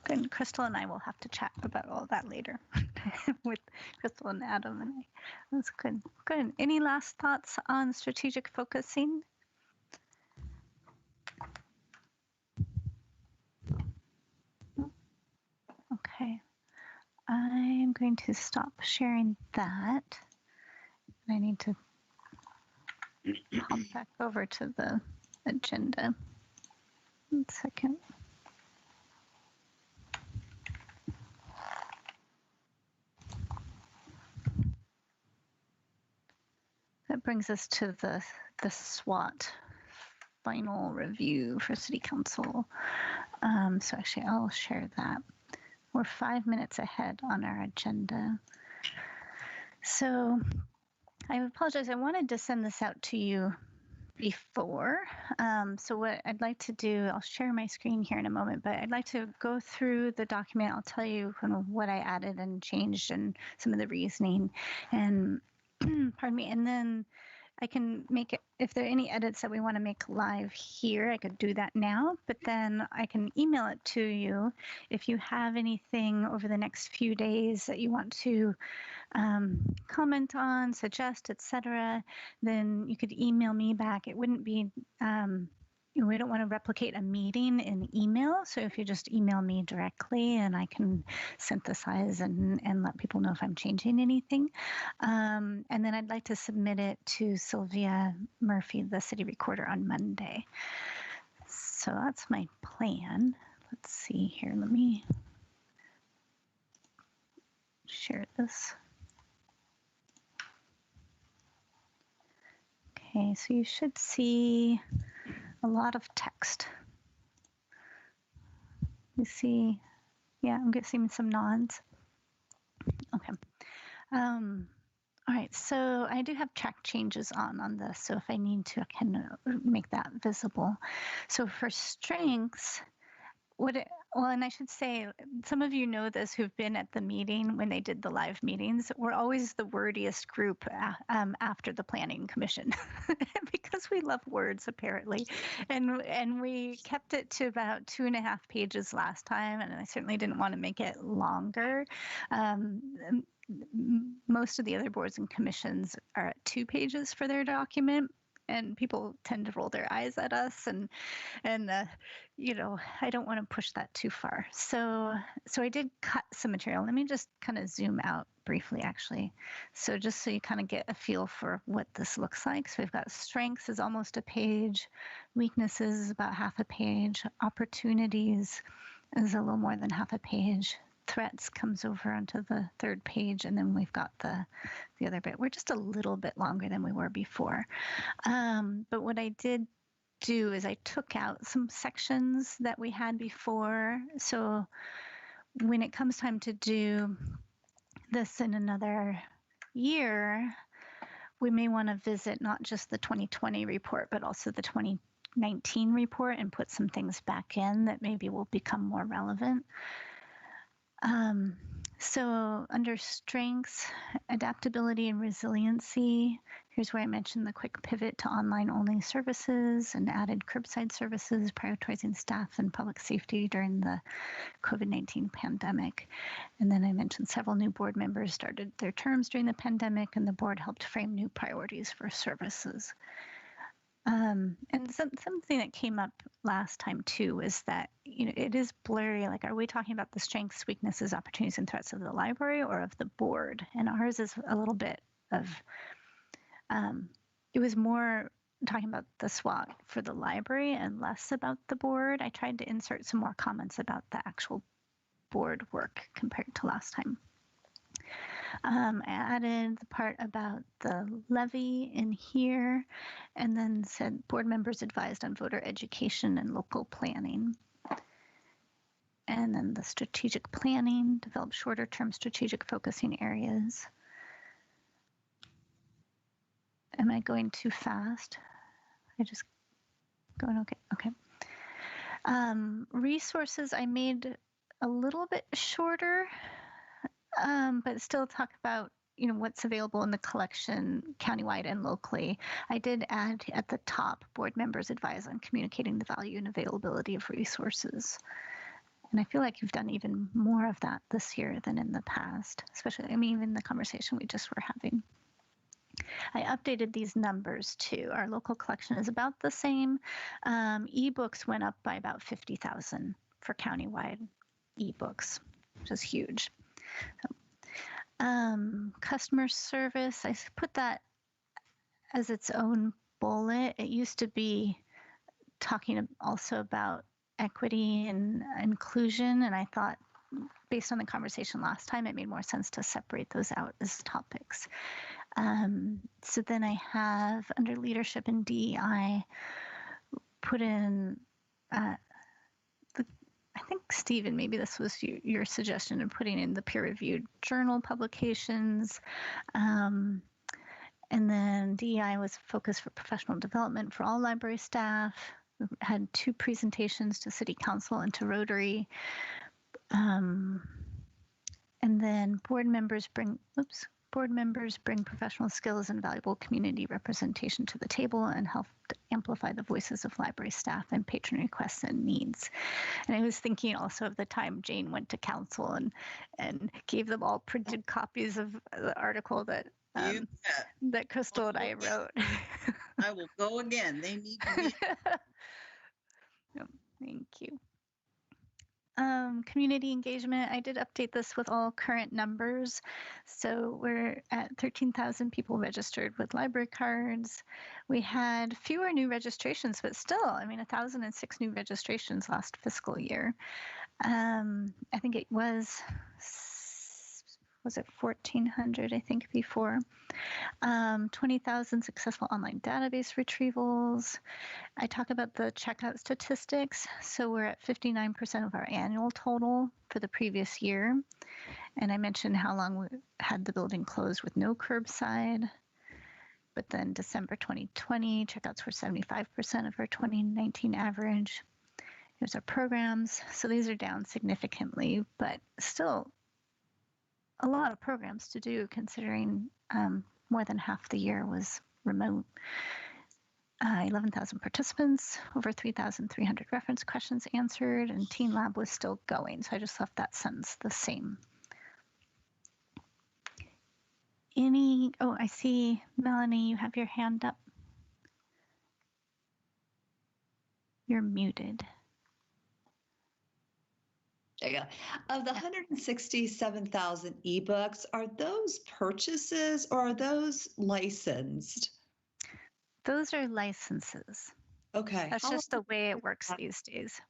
Good. Crystal and I will have to chat about all that later with Crystal and Adam and I. That's good. Good. Any last thoughts on strategic focusing? Okay. I'm going to stop sharing that. I need to hop back over to the agenda. 1 second. That brings us to the SWAT final review for City Council. So actually, I'll share that. We're 5 minutes ahead on our agenda. So I apologize. I wanted to send this out to you before. So what I'd like to do, I'll share my screen here in a moment, but I'd like to go through the document. I'll tell you kind of what I added and changed and some of the reasoning, and pardon me, and then I can make it, if there are any edits that we want to make live here, I could do that now, but then I can email it to you. If you have anything over the next few days that you want to comment on, suggest, etc., then you could email me back. It wouldn't be, we don't want to replicate a meeting in email. So if you just email me directly and I can synthesize and let people know if I'm changing anything. And then I'd like to submit it to Sylvia Murphy, the city recorder, on Monday. So that's my plan. Let's see here. Let me share this. Okay, so you should see a lot of text. You see, yeah, I'm getting some nods. Okay. All right, so I do have track changes on this, so if I need to, I can make that visible. So for strengths, well, and I should say, some of you know this who've been at the meeting when they did the live meetings. We're always the wordiest group after the Planning Commission because we love words, apparently. And we kept it to about 2.5 pages last time, and I certainly didn't want to make it longer. Most of the other boards and commissions are at 2 pages for their document, and people tend to roll their eyes at us, and you know, I don't want to push that too far. So I did cut some material. Let me just kind of zoom out briefly, actually. So just so you kind of get a feel for what this looks like. So we've got strengths is almost a page, weaknesses is about 1/2 page, opportunities is a little more than 1/2 page, threats comes over onto the 3rd page, and then we've got the other bit. We're just a little bit longer than we were before. But what I did do is I took out some sections that we had before. So when it comes time to do this in another year, we may want to visit not just the 2020 report, but also the 2019 report and put some things back in that maybe will become more relevant. So under strengths, adaptability and resiliency, here's where I mentioned the quick pivot to online only services and added curbside services, prioritizing staff and public safety during the COVID-19 pandemic. And then I mentioned several new board members started their terms during the pandemic, and the board helped frame new priorities for services. And something that came up last time too is that, you know, it is blurry. Like, are we talking about the strengths, weaknesses, opportunities, and threats of the library or of the board? And ours is a little bit of, it was more talking about the SWAT for the library and less about the board. I tried to insert some more comments about the actual board work compared to last time. I added the part about the levy in here, and then said board members advised on voter education and local planning. And then the strategic planning, develop shorter term strategic focusing areas. Am I going too fast? I just going okay. Okay. Resources I made a little bit shorter, but still talk about what's available in the collection countywide and locally. I did add at the top, board members advise on communicating the value and availability of resources. And I feel like you've done even more of that this year than in the past, especially, even the conversation we just were having. I updated these numbers too. Our local collection is about the same. Ebooks went up by about 50,000 for countywide ebooks, which is huge. So, customer service, I put that as its own bullet. It used to be talking also about equity and inclusion, and I thought, based on the conversation last time, it made more sense to separate those out as topics. So then I have under leadership and DEI put in, I think, Stephen, maybe this was your suggestion of putting in the peer-reviewed journal publications. And then DEI was focused for professional development for all library staff. We had 2 presentations to City Council and to Rotary. And then board members bring professional skills and valuable community representation to the table and help amplify the voices of library staff and patron requests and needs. And I was thinking also of the time Jane went to council and gave them all printed copies of the article that that Crystal and I wrote. I will go again. They need to be. Thank you. Community engagement, I did update this with all current numbers. So we're at 13,000 people registered with library cards. We had fewer new registrations, but still, 1,006 new registrations last fiscal year. I think it was it 1,400, I think, before. 20,000 successful online database retrievals. I talk about the checkout statistics. So we're at 59% of our annual total for the previous year. And I mentioned how long we had the building closed with no curbside. But then December 2020, checkouts were 75% of our 2019 average. Here's our programs. So these are down significantly, but still a lot of programs to do, considering more than half the year was remote. 11,000 participants, over 3,300 reference questions answered, and Teen Lab was still going. So I just left that sentence the same. I see, Melanie, you have your hand up. You're muted. There you go. Of the 167,000 ebooks, are those purchases or are those licensed? Those are licenses. Okay. That's just the way it works these days.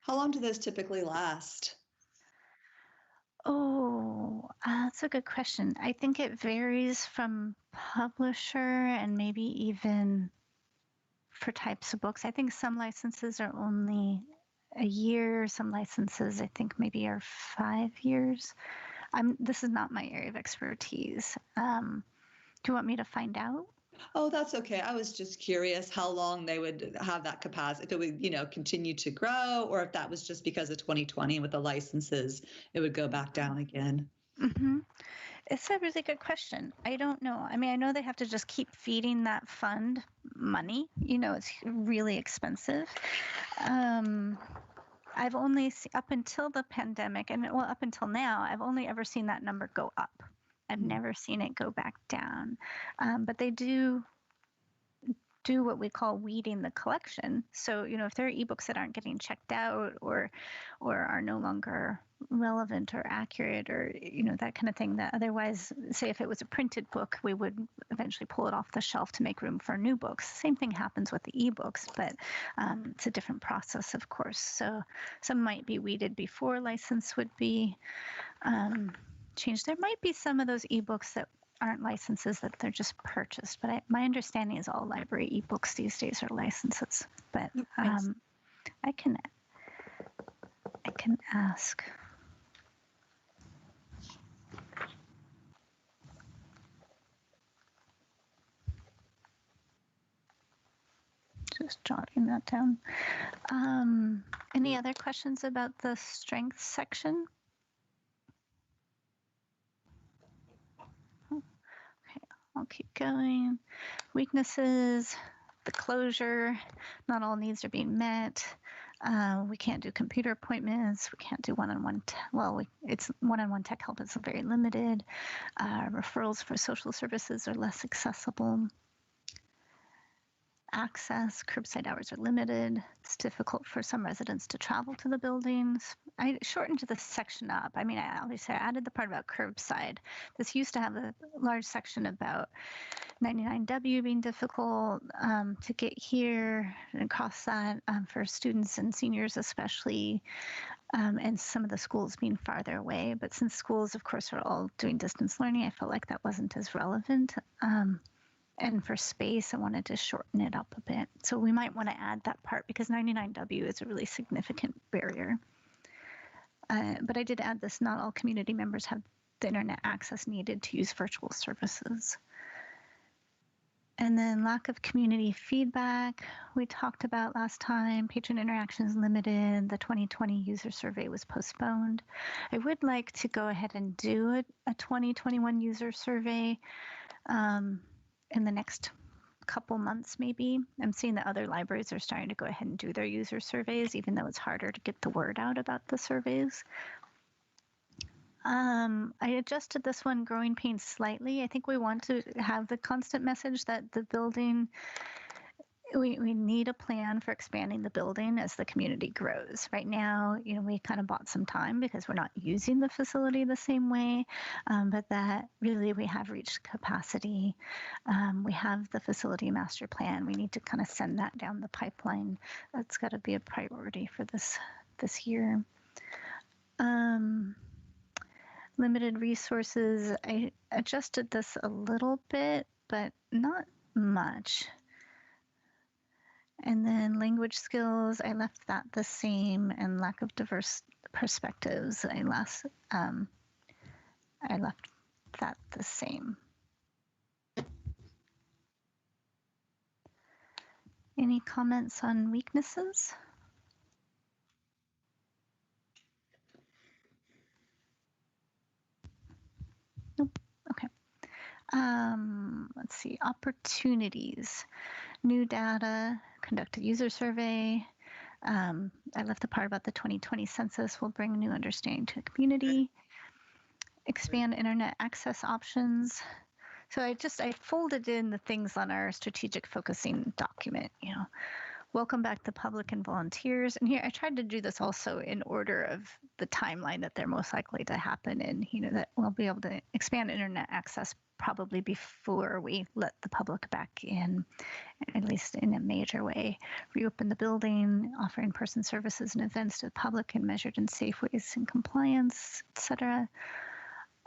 How long do those typically last? Oh, that's a good question. I think it varies from publisher and maybe even for types of books. I think some licenses are only a year. Some licenses, I think, maybe are 5 years. This is not my area of expertise. Do you want me to find out? Oh, that's okay. I was just curious how long they would have that capacity, if it would, continue to grow, or if that was just because of 2020 with the licenses, it would go back down again. Mm-hmm. It's a really good question. I don't know. I know they have to just keep feeding that fund money. It's really expensive. I've only up until the pandemic, and up until now, I've only ever seen that number go up. I've never seen it go back down. But they do what we call weeding the collection. So, if there are ebooks that aren't getting checked out or are no longer relevant or accurate or, that kind of thing, that otherwise, say if it was a printed book, we would eventually pull it off the shelf to make room for new books. Same thing happens with the ebooks, but it's a different process, of course. So some might be weeded before license would be change. There might be some of those ebooks that aren't licenses, that they're just purchased, but my understanding is all library ebooks these days are licenses. But I can ask. Just jotting that down. Any other questions about the strengths section? Okay, I'll keep going. Weaknesses, the closure, not all needs are being met. We can't do computer appointments. We can't do one-on-one. It's one-on-one tech help is very limited. Referrals for social services are less accessible. Access, curbside hours are limited. It's difficult for some residents to travel to the buildings. I shortened this section up. I mean, I added the part about curbside. This used to have a large section about 99W being difficult to get here and across that for students and seniors especially, and some of the schools being farther away. But since schools, of course, are all doing distance learning, I felt like that wasn't as relevant. And for space, I wanted to shorten it up a bit. So we might want to add that part because 99W is a really significant barrier. But I did add this, not all community members have the internet access needed to use virtual services. And then lack of community feedback, we talked about last time. Patron interactions limited. The 2020 user survey was postponed. I would like to go ahead and do a 2021 user survey in the next couple months, maybe. I'm seeing that other libraries are starting to go ahead and do their user surveys, even though it's harder to get the word out about the surveys. I adjusted this one, growing pains, slightly. I think we want to have the constant message that the building, we need a plan for expanding the building as the community grows. Right now, we kind of bought some time because we're not using the facility the same way, but that really we have reached capacity. We have the facility master plan. We need to kind of send that down the pipeline. That's got to be a priority for this year. Limited resources, I adjusted this a little bit, but not much. And then language skills, I left that the same, and lack of diverse perspectives, I left that the same. Any comments on weaknesses? Nope. Okay. Let's see, opportunities. New data, conduct a user survey. I left the part about the 2020 census will bring new understanding to the community. Expand internet access options. So I folded in the things on our strategic focusing document, welcome back the public and volunteers. And here I tried to do this also in order of the timeline that they're most likely to happen in, that we'll be able to expand internet access probably before we let the public back in, at least in a major way. Reopen the building, offer in-person services and events to the public in measured and safe ways in compliance, etc.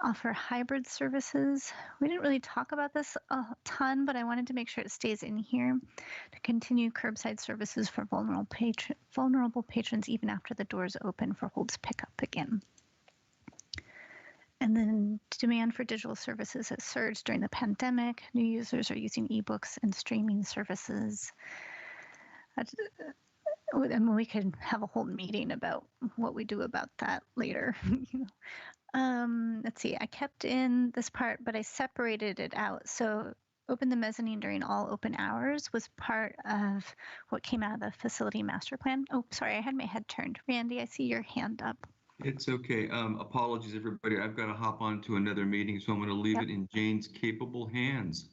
Offer hybrid services. We didn't really talk about this a ton, but I wanted to make sure it stays in here. To continue curbside services for vulnerable patrons even after the doors open for Holds pickup again. And then demand for digital services has surged during the pandemic. New users are using ebooks and streaming services. And we could have a whole meeting about what we do about that later. Let's see, I kept in this part, but I separated it out. So open the mezzanine during all open hours was part of what came out of the facility master plan. Oh, sorry, I had my head turned. Randy, I see your hand up. It's okay. Apologies, everybody. I've got to hop on to another meeting, so I'm going to leave it in Jane's capable hands.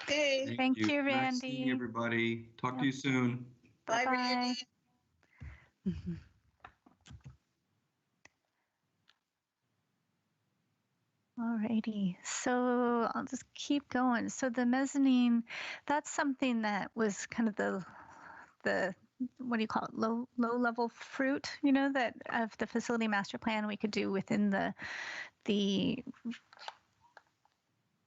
Okay. Thank you, Randy. Nice seeing everybody. Talk to you soon. Bye, Bye-bye. Randy. Alrighty, so I'll just keep going. So the mezzanine, that's something that was kind of the what do you call it, low level fruit, you know, that of the facility master plan we could do within the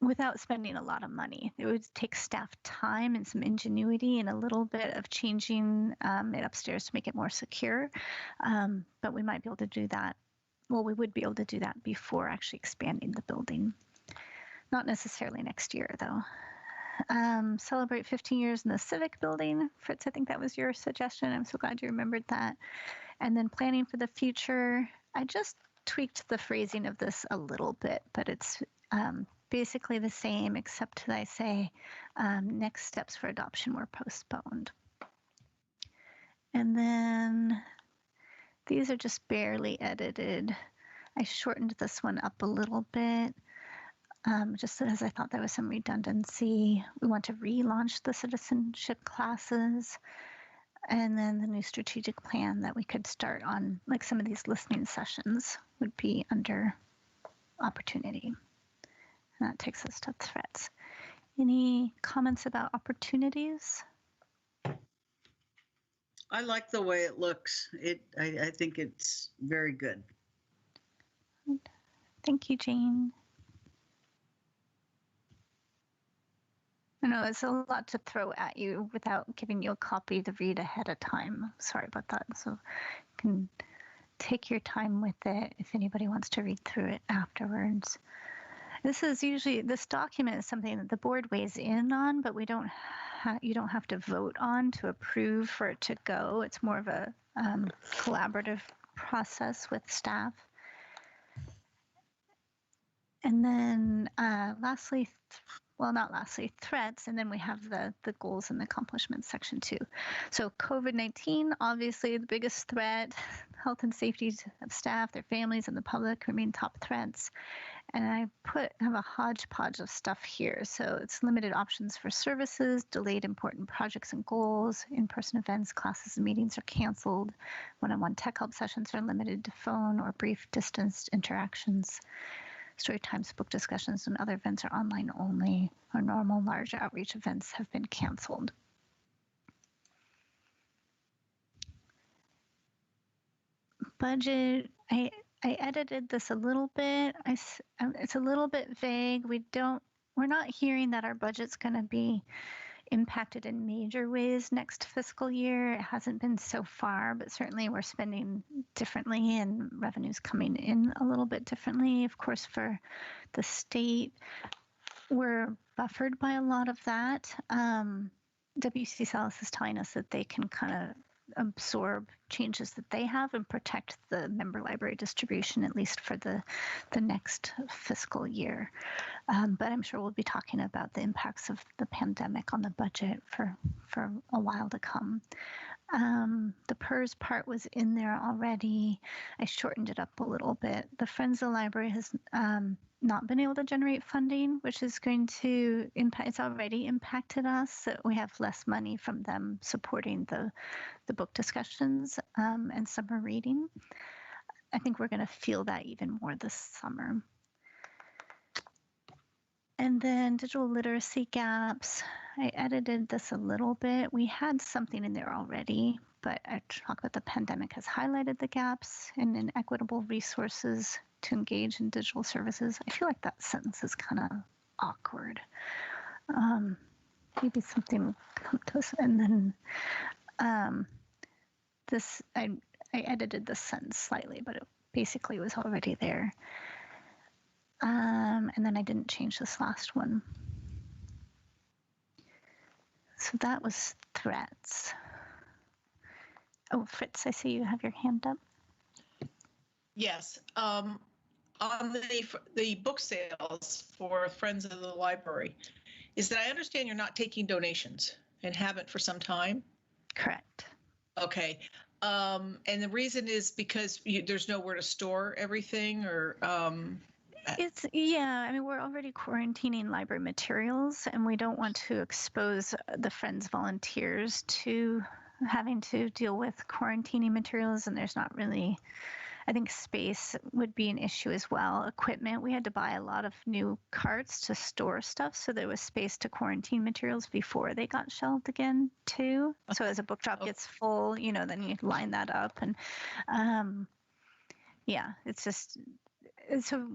without spending a lot of money. It would take staff time and some ingenuity and a little bit of changing it upstairs to make it more secure. But we might be able to do that. Well, we would be able to do that before actually expanding the building. Not necessarily next year, though. Celebrate 15 years in the Civic Building. Fritz, I think that was your suggestion. I'm so glad you remembered that. And then planning for the future. I just tweaked the phrasing of this a little bit, but it's basically the same, except that I say next steps for adoption were postponed. And then these are just barely edited. I shortened this one up a little bit, just because I thought there was some redundancy. We want to relaunch the citizenship classes, and then the new strategic plan that we could start on, like some of these listening sessions would be under opportunity. And that takes us to threats. Any comments about opportunities? I like the way it looks. I think it's very good. Thank you, Jane. I know it's a lot to throw at you without giving you a copy to read ahead of time. Sorry about that. So you can take your time with it if anybody wants to read through it afterwards. This document is something that the board weighs in on, but you don't have to vote on to approve for it to go. It's more of a collaborative process with staff. And then lastly, threats, and then we have the goals and accomplishments section too. So COVID-19, obviously the biggest threat. Health and safety of staff, their families, and the public remain top threats. And I have a hodgepodge of stuff here. So it's limited options for services, delayed important projects and goals, in-person events, classes, and meetings are canceled. One-on-one tech help sessions are limited to phone or brief distance interactions. Story times, book discussions, and other events are online only. Our normal large outreach events have been canceled. Budget, I edited this a little bit. It's a little bit vague. We're not hearing that our budget's going to be impacted in major ways next fiscal year. It hasn't been so far, but certainly we're spending differently and revenues coming in a little bit differently. Of course, for the state, we're buffered by a lot of that. WC Salis is telling us that they can kind of absorb changes that they have and protect the member library distribution, at least for the next fiscal year. But I'm sure we'll be talking about the impacts of the pandemic on the budget for a while to come. The PERS part was in there already. I shortened it up a little bit. The Friends of the Library has not been able to generate funding, which is going to impact, it's already impacted us. So we have less money from them supporting the book discussions and summer reading. I think we're going to feel that even more this summer. And then digital literacy gaps. I edited this a little bit. We had something in there already, but I talk about the pandemic has highlighted the gaps in inequitable resources to engage in digital services. I feel like that sentence is kind of awkward. Maybe something will come to us. And then I edited this sentence slightly, but it basically was already there. And then I didn't change this last one. So that was threats. Oh, Fritz, I see you have your hand up. Yes. On the book sales for Friends of the Library, is that I understand you're not taking donations and haven't for some time? Correct. Okay. And the reason is because there's nowhere to store everything, or I mean, we're already quarantining library materials, and we don't want to expose the Friends volunteers to having to deal with quarantining materials, and there's not really I think space would be an issue as well. Equipment, we had to buy a lot of new carts to store stuff, so there was space to quarantine materials before they got shelved again too. So as a book drop gets full, then you line that up, and yeah, it's just. So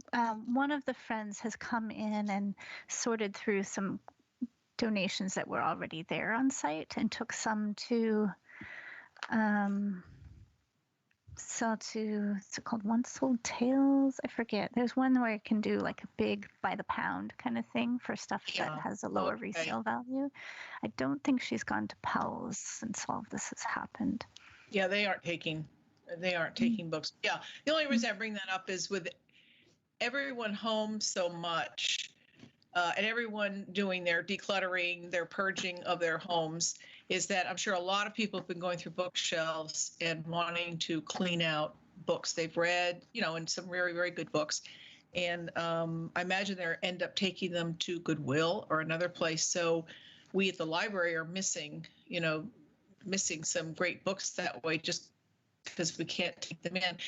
one of the friends has come in and sorted through some donations that were already there on site and took some to sell to, what's it called, Once Sold Tales? I forget. There's one where it can do like a big by the pound kind of thing for stuff that has a lower resale value. I don't think she's gone to Powell's since all of this has happened. Yeah, they aren't taking books. Yeah, the only reason I bring that up is with everyone home so much, and everyone doing their decluttering, their purging of their homes, is that I'm sure a lot of people have been going through bookshelves and wanting to clean out books they've read, and some very, very good books. And I imagine they end up taking them to Goodwill or another place. So we at the library are missing some great books that way just because we can't take them in.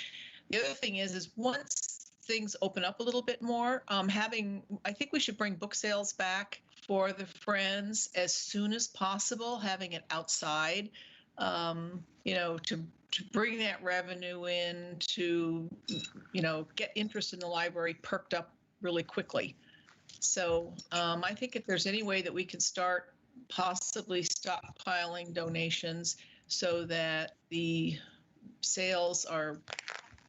The other thing is once things open up a little bit more, I think we should bring book sales back for the Friends as soon as possible, having it outside, to bring that revenue in, to, get interest in the library perked up really quickly. So I think if there's any way that we can start possibly stockpiling donations so that the sales are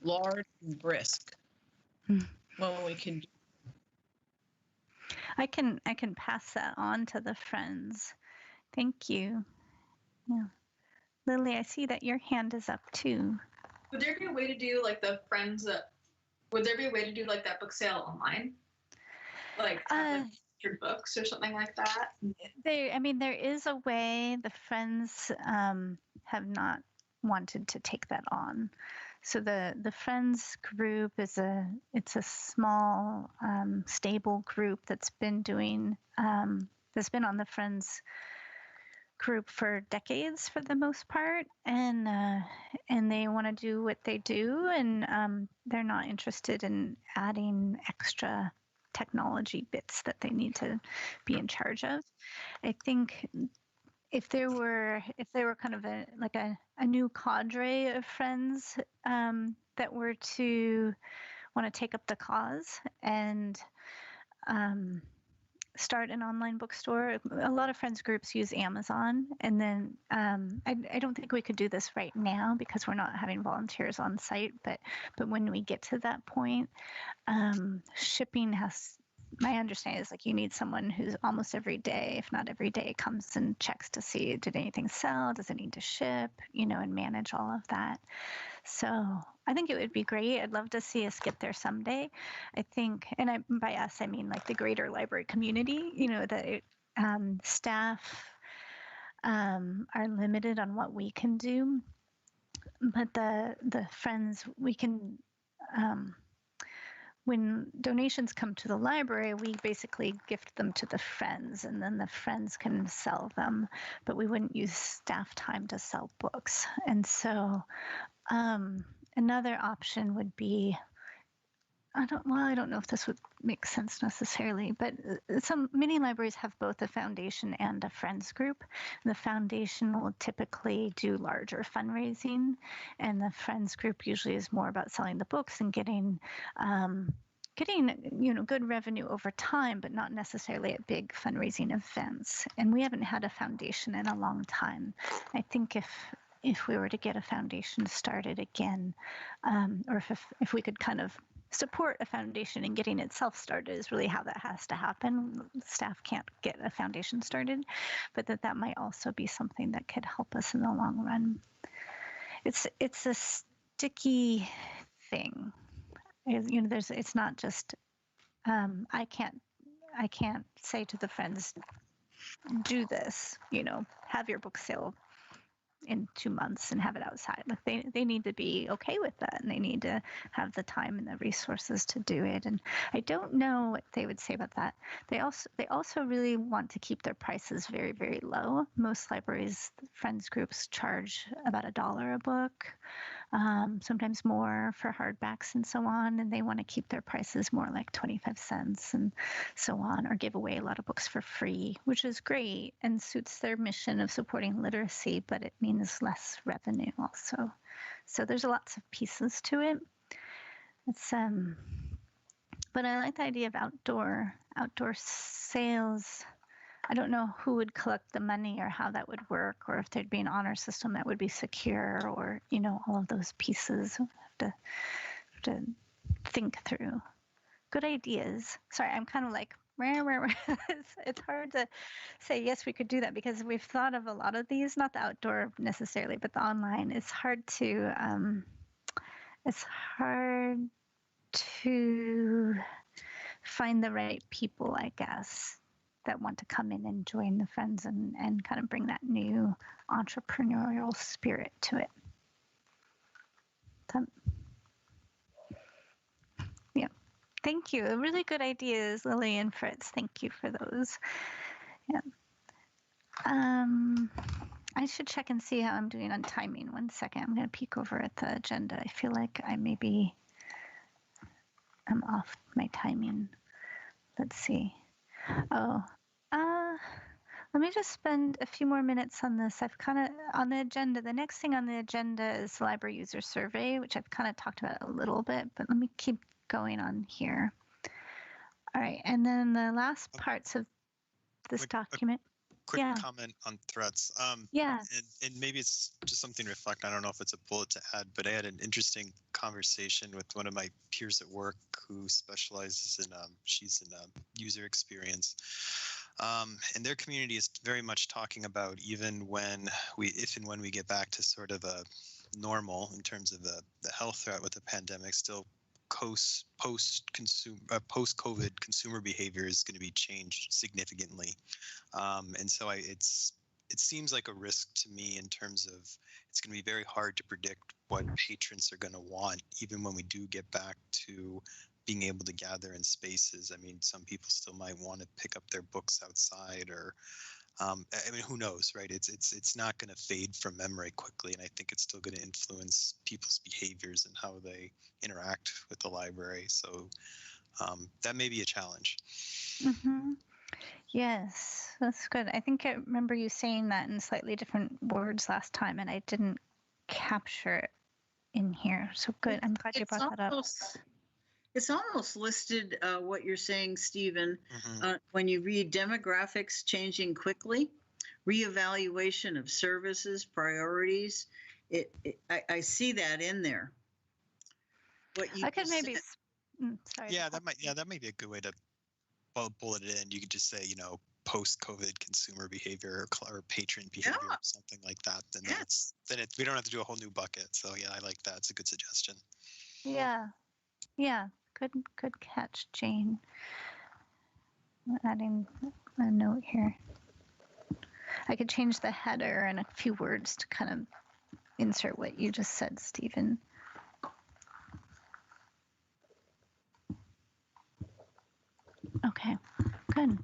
large and brisk, when we can. I can pass that on to the Friends. Thank you. Yeah. Lily, I see that your hand is up too. Would there be a way to do like the Friends would there be a way to do like that book sale online? Like your books or something like that? There is a way. The Friends have not wanted to take that on. So the Friends group it's a small stable group that's been on the Friends group for decades for the most part, and they want to do what they do, and they're not interested in adding extra technology bits that they need to be in charge of. I think if there were kind of a new cadre of Friends that were to want to take up the cause and start an online bookstore, a lot of Friends groups use Amazon, and then I don't think we could do this right now because we're not having volunteers on site, but when we get to that point, shipping my understanding is like you need someone who's almost every day, if not every day, comes and checks to see, did anything sell? Does it need to ship? And manage all of that. So I think it would be great. I'd love to see us get there someday. I think, and by us, I mean like the greater library community, that staff are limited on what we can do. But the Friends, we can, when donations come to the library, we basically gift them to the Friends, and then the Friends can sell them, but we wouldn't use staff time to sell books. And so another option would be, I don't know if this would make sense necessarily, but many libraries have both a foundation and a Friends group. The foundation will typically do larger fundraising, and the Friends group usually is more about selling the books and getting good revenue over time, but not necessarily at big fundraising events. And we haven't had a foundation in a long time. I think if we were to get a foundation started again, or if we could kind of support a foundation and getting itself started is really how that has to happen. Staff can't get a foundation started, but that might also be something that could help us in the long run. It's a sticky thing. It's not just I can't say to the Friends, do this, have your book sale in 2 months and have it outside. Like they need to be okay with that, and they need to have the time and the resources to do it. And I don't know what they would say about that. They also really want to keep their prices very, very low. Most libraries, Friends groups charge about $1 a book. sometimes more for hardbacks and so on. And they want to keep their prices more like 25 cents and so on, or give away a lot of books for free, which is great and suits their mission of supporting literacy, but it means less revenue also. So there's lots of pieces to it. It's but I like the idea of outdoor sales. I don't know who would collect the money or how that would work, or if there'd be an honor system that would be secure, or all of those pieces. Have to think through. Good ideas. Sorry, I'm kind of like it's hard to say yes, we could do that, because we've thought of a lot of these, not the outdoor necessarily, but the online. It's hard to find the right people, I guess, that want to come in and join the Friends and kind of bring that new entrepreneurial spirit to it. Yeah, thank you. Really good ideas, Lily and Fritz. Thank you for those. Yeah. I should check and see how I'm doing on timing. 1 second. I'm going to peek over at the agenda. I feel like I'm off my timing. Let's see. Oh, let me just spend a few more minutes on this. I've kind of, on the agenda, the next thing on the agenda is the library user survey, which I've kind of talked about a little bit, but let me keep going on here. All right, and then the last parts of this document. Quick Yeah. comment on threats. Yeah. And maybe it's just something to reflect. I don't know if it's a bullet to add, but I had an interesting conversation with one of my peers at work who specializes in, she's in user experience. And their community is very much talking about, even when if and when we get back to sort of a normal in terms of the health threat with the pandemic, still post-COVID consumer behavior is going to be changed significantly. And so it seems like a risk to me in terms of it's going to be very hard to predict what patrons are going to want, even when we do get back to being able to gather in spaces. I mean, some people still might want to pick up their books outside, or I mean, who knows, right? It's not going to fade from memory quickly, and I think it's still going to influence people's behaviors and how they interact with the library. So that may be a challenge. Mm-hmm. Yes, that's good. I think I remember you saying that in slightly different words last time, and I didn't capture it in here. So good. I'm glad you brought that up. It's almost listed what you're saying, Stephen, Mm-hmm. when you read demographics changing quickly, reevaluation of services, priorities. I see that in there. What you I could maybe. Sorry. Yeah, that might be a good way to bullet it in. You could just say, post-COVID consumer behavior or patron behavior, or something like that. Then we don't have to do a whole new bucket. So yeah, I like that. It's a good suggestion. Yeah. Good catch, Jane. I'm adding a note here. I could change the header and a few words to kind of insert what you just said, Stephen. Okay, good.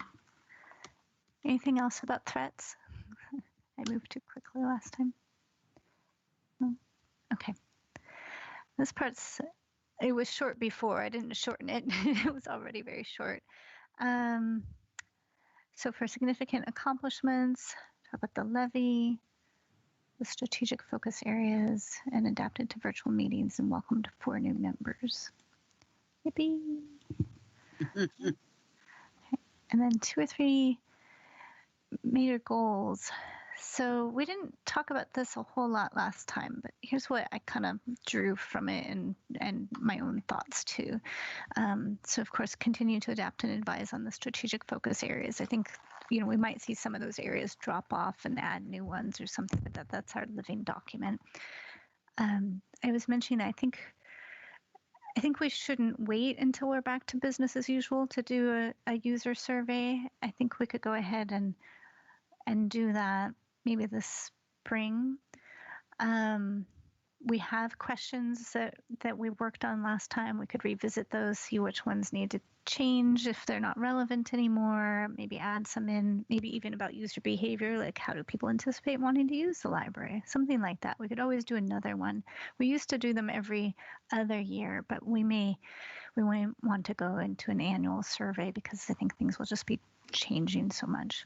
Anything else about threats? I moved too quickly last time. No? Okay. This part's, it was short before. I didn't shorten it. It was already very short. So for significant accomplishments, talk about the levy, the strategic focus areas, and adapted to virtual meetings, and welcomed 4 new members. Yippee! Okay. And then 2 or 3 major goals. So we didn't talk about this a whole lot last time, but here's what I kind of drew from it and my own thoughts too. So of course, continue to adapt and advise on the strategic focus areas. I think, we might see some of those areas drop off and add new ones or something, but that's our living document. I was mentioning, I think we shouldn't wait until we're back to business as usual to do a user survey. I think we could go ahead and do that maybe this spring. we have questions that we worked on last time, we could revisit those, see which ones need to change if they're not relevant anymore, maybe add some in, maybe even about user behavior, like how do people anticipate wanting to use the library, something like that. We could always do another one. We used to do them every other year, but we may want to go into an annual survey because I think things will just be changing so much.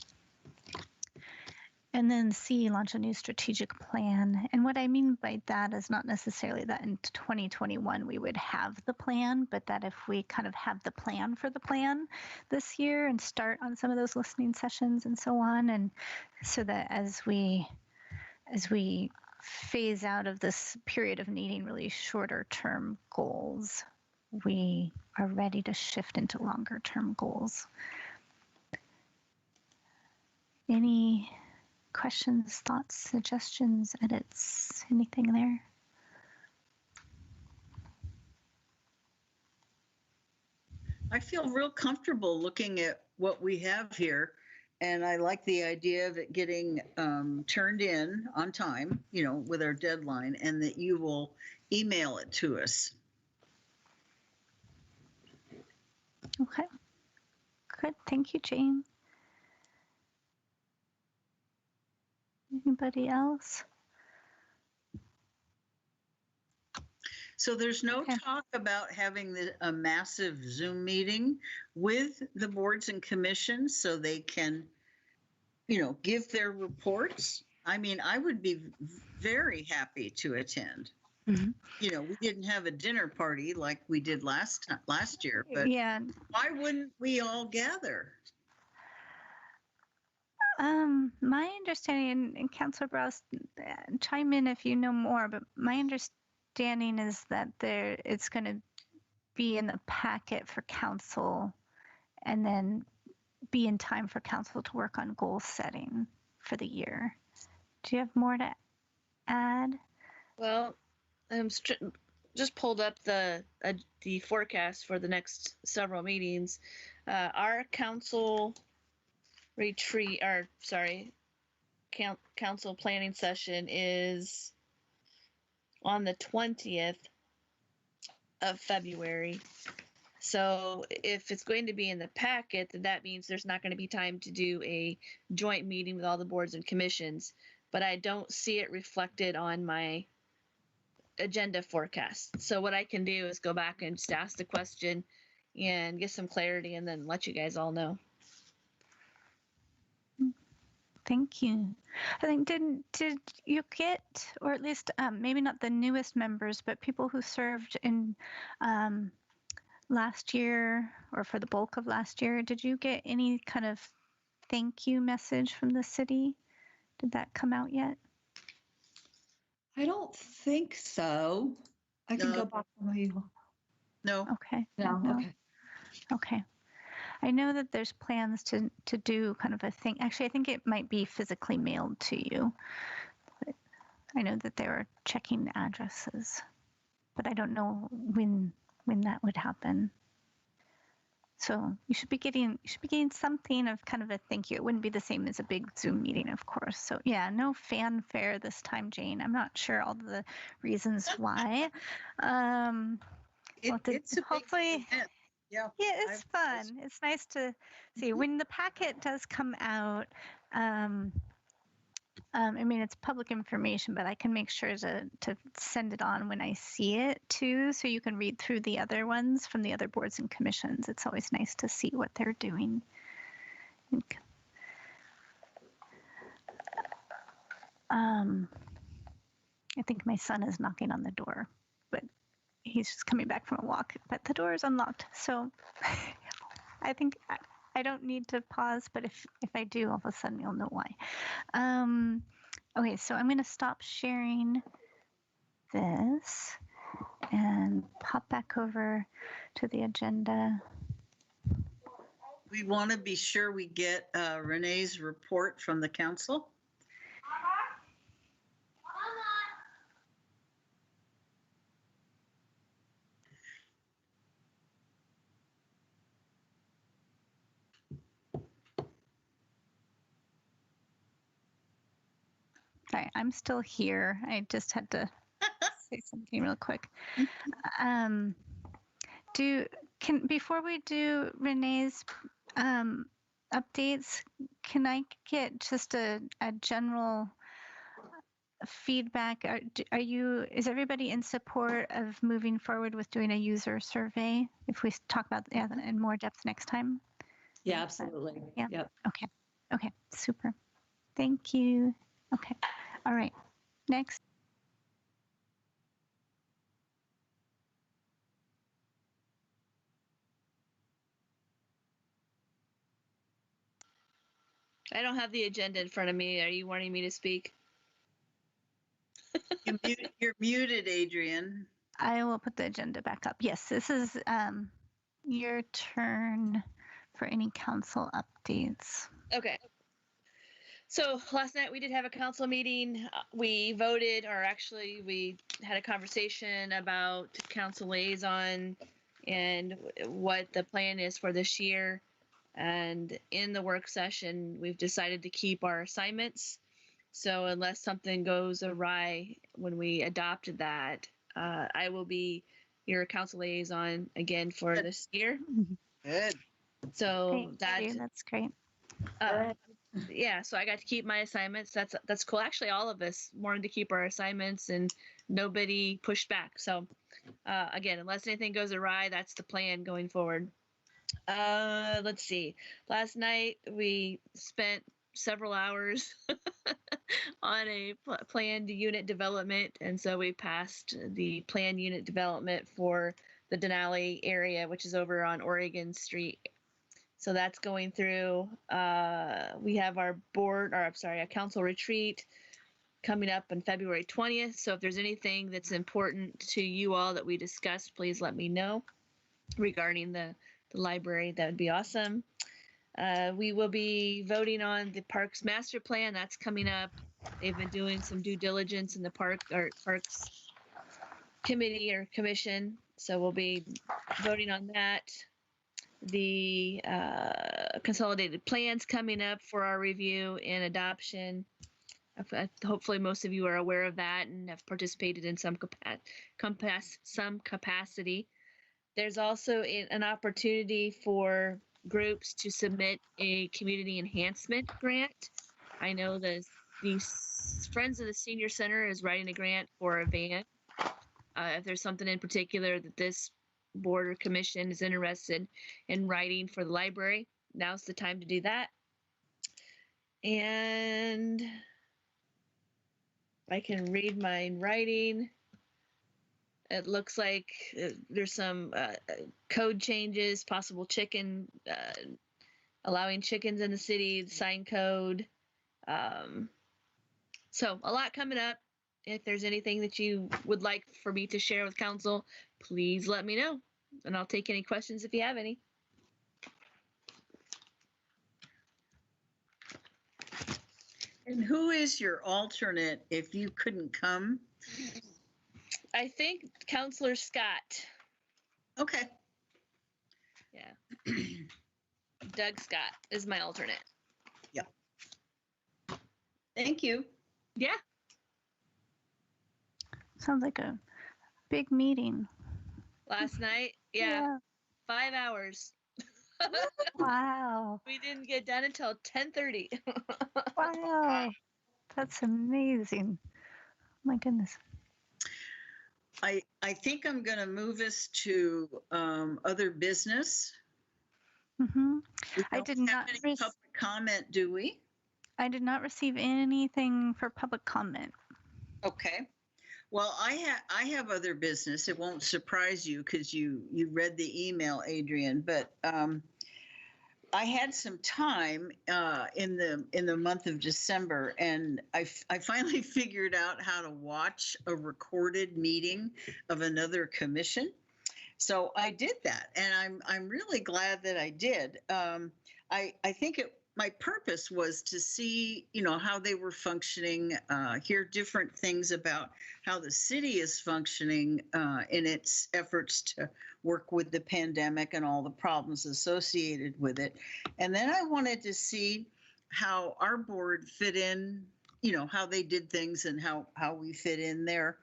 And then C, launch a new strategic plan. And what I mean by that is not necessarily that in 2021 we would have the plan, but that if we kind of have the plan for the plan this year and start on some of those listening sessions and so on, and so that as we phase out of this period of needing really shorter term goals, we are ready to shift into longer term goals. Any questions, thoughts, suggestions, edits, anything there? I feel real comfortable looking at what we have here. And I like the idea of it getting turned in on time, you know, with our deadline, and that you will email it to us. Okay, good. Thank you, Jane. Anybody else? So there's no Okay. talk about having a massive Zoom meeting with the boards and commissions so they can, you know, give their reports. I mean, I would be very happy to attend. Mm-hmm. You know, we didn't have a dinner party like we did last year, but Yeah. why wouldn't we all gather? My understanding, and Councilor Browse, chime in if you know more, but my understanding is that it's going to be in the packet for council and then be in time for council to work on goal setting for the year. Do you have more to add? Well, I'm just pulled up the forecast for the next several meetings. Our council retreat, or sorry, council planning session is on the 20th of February. So if it's going to be in the packet, then that means there's not going to be time to do a joint meeting with all the boards and commissions. But I don't see it reflected on my agenda forecast. So what I can do is go back and just ask the question and get some clarity and then let you guys all know. Thank you. I think did you get, or at least maybe not the newest members, but people who served in last year or for the bulk of last year, did you get any kind of thank you message from the city? Did that come out yet? I don't think so. I can go back to you. No. Okay. No. Okay. Okay. I know that there's plans to do kind of a thing. Actually, I think it might be physically mailed to you. But I know that they were checking addresses, but I don't know when that would happen. So you should be getting something of kind of a thank you. It wouldn't be the same as a big Zoom meeting, of course. So yeah, no fanfare this time, Jane. I'm not sure all the reasons why. It's a hopefully. big event. Yeah, it's fun. It's nice to see when the packet does come out. I mean, it's public information, but I can make sure to send it on when I see it too, so you can read through the other ones from the other boards and commissions. It's always nice to see what they're doing. I think my son is knocking on the door, but he's just coming back from a walk, but the door is unlocked. So I think I don't need to pause, but if I do, all of a sudden you'll know why. Okay, so I'm going to stop sharing this and pop back over to the agenda. We want to be sure we get Renee's report from the council. Sorry, I'm still here. I just had to say something real quick. Before we do Renee's updates, can I get just a general feedback? Is everybody in support of moving forward with doing a user survey? If we talk about that in more depth next time? Yeah, absolutely. Yeah. Yep. Okay, super. Thank you. Okay. All right. Next. I don't have the agenda in front of me. Are you wanting me to speak? You're muted, Adrian. I will put the agenda back up. Yes, this is your turn for any council updates. Okay. So last night we did have a council meeting. We voted, or actually we had a conversation about council liaison and what the plan is for this year. And in the work session, we've decided to keep our assignments. So unless something goes awry when we adopted that, I will be your council liaison again for this year. Good. So that's great. Yeah, so I got to keep my assignments. That's cool. Actually, all of us wanted to keep our assignments, and nobody pushed back. So again, unless anything goes awry, that's the plan going forward. Let's see. Last night we spent several hours on a planned unit development, and so we passed the planned unit development for the Denali area, which is over on Oregon Street. So that's going through. We have our a council retreat coming up on February 20th. So if there's anything that's important to you all that we discussed, please let me know regarding the library. That would be awesome. We will be voting on the Parks Master Plan. That's coming up. They've been doing some due diligence in the Parks Committee or Commission. So we'll be voting on that. The consolidated plans coming up for our review and adoption. Hopefully most of you are aware of that and have participated in some capacity. There's also an opportunity for groups to submit a community enhancement grant. I know the Friends of the Senior Center is writing a grant for a van. If there's something in particular that this board or commission is interested in writing for the library, now's the time to do that. And I can read my writing. It looks like there's some code changes, possible allowing chickens in the city, sign code. So a lot coming up. If there's anything that you would like for me to share with council, please let me know, and I'll take any questions if you have any. And who is your alternate if you couldn't come? I think Councilor Scott. Okay. Yeah. Doug Scott is my alternate. Yeah. Thank you. Yeah. Sounds like a big meeting. Last night, yeah. 5 hours. Wow. We didn't get done until 10:30. Wow. That's amazing. My goodness. I think I'm going to move us to other business. Mm-hmm. I did not have any public comment, do we? I did not receive anything for public comment. Okay. Well, I have other business. It won't surprise you because you read the email, Adrian. But I had some time in the month of December, and I finally figured out how to watch a recorded meeting of another commission. So I did that, and I'm really glad that I did. I think my purpose was to see, how they were functioning, hear different things about how the city is functioning in its efforts to work with the pandemic and all the problems associated with it. And then I wanted to see how our board fit in, how they did things and how we fit in there.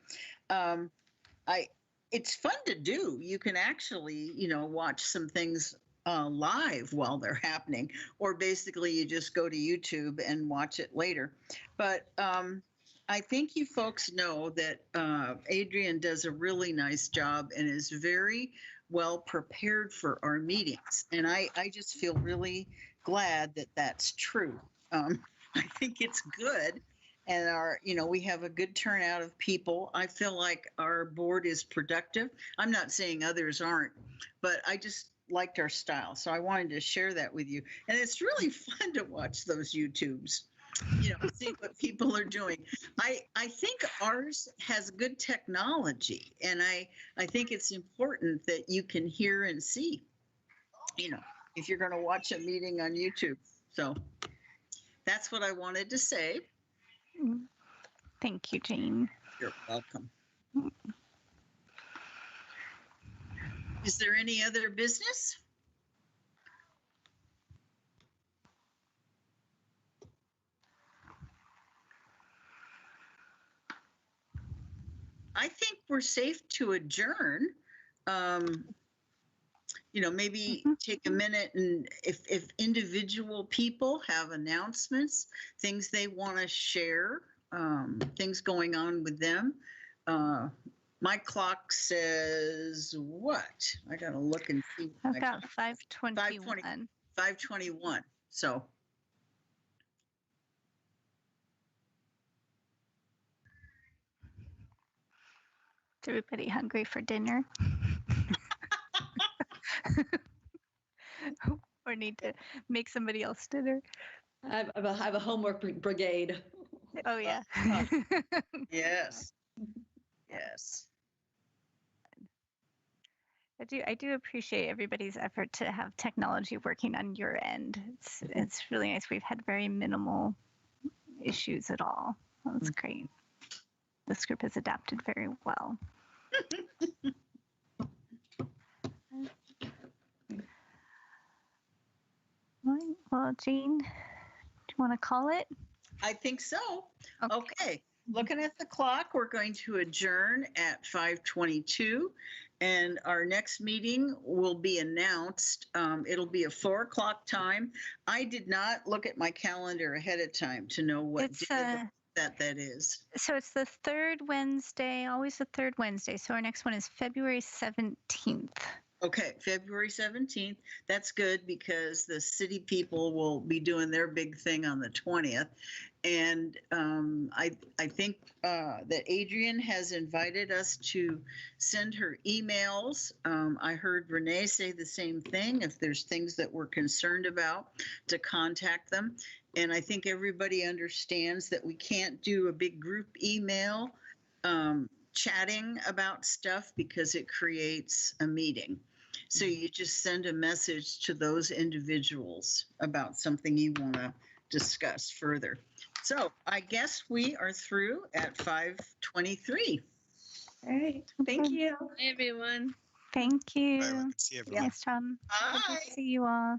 I it's fun to do. You can actually, watch some things live while they're happening, or basically you just go to YouTube and watch it later. But I think you folks know that Adrian does a really nice job and is very well prepared for our meetings. And I just feel really glad that that's true. I think it's good. And we have a good turnout of people. I feel like our board is productive. I'm not saying others aren't, but I just liked our style. So I wanted to share that with you. And it's really fun to watch those YouTubes, see what people are doing. I think ours has good technology, and I think it's important that you can hear and see, if you're going to watch a meeting on YouTube. So that's what I wanted to say. Thank you, Jane. You're welcome. Is there any other business? I think we're safe to adjourn. Maybe take a minute, and if individual people have announcements, things they want to share, things going on with them. My clock says what? I got to look and see. I've got 5:21. 5:21. So. Is everybody hungry for dinner? Or need to make somebody else dinner? I have a homework brigade. Oh, yeah. Yes. Yes. I do appreciate everybody's effort to have technology working on your end. It's really nice. We've had very minimal issues at all. That's great. This group has adapted very well. Well, Jane, do you want to call it? I think so. Okay. Looking at the clock, we're going to adjourn at 5:22, and our next meeting will be announced. It'll be a 4 o'clock time. I did not look at my calendar ahead of time to know what day that is. So it's the third Wednesday, always the third Wednesday. So our next one is February 17th. Okay, February 17th. That's good because the city people will be doing their big thing on the 20th. And I think that Adrian has invited us to send her emails. I heard Renee say the same thing. If there's things that we're concerned about, to contact them. And I think everybody understands that we can't do a big group email chatting about stuff because it creates a meeting. So you just send a message to those individuals about something you want to discuss further. So I guess we are through at 5:23. All right. Thank you. Hey, everyone. Thank you. Bye, good to see everyone. Nice job. Bye. Good to see you all.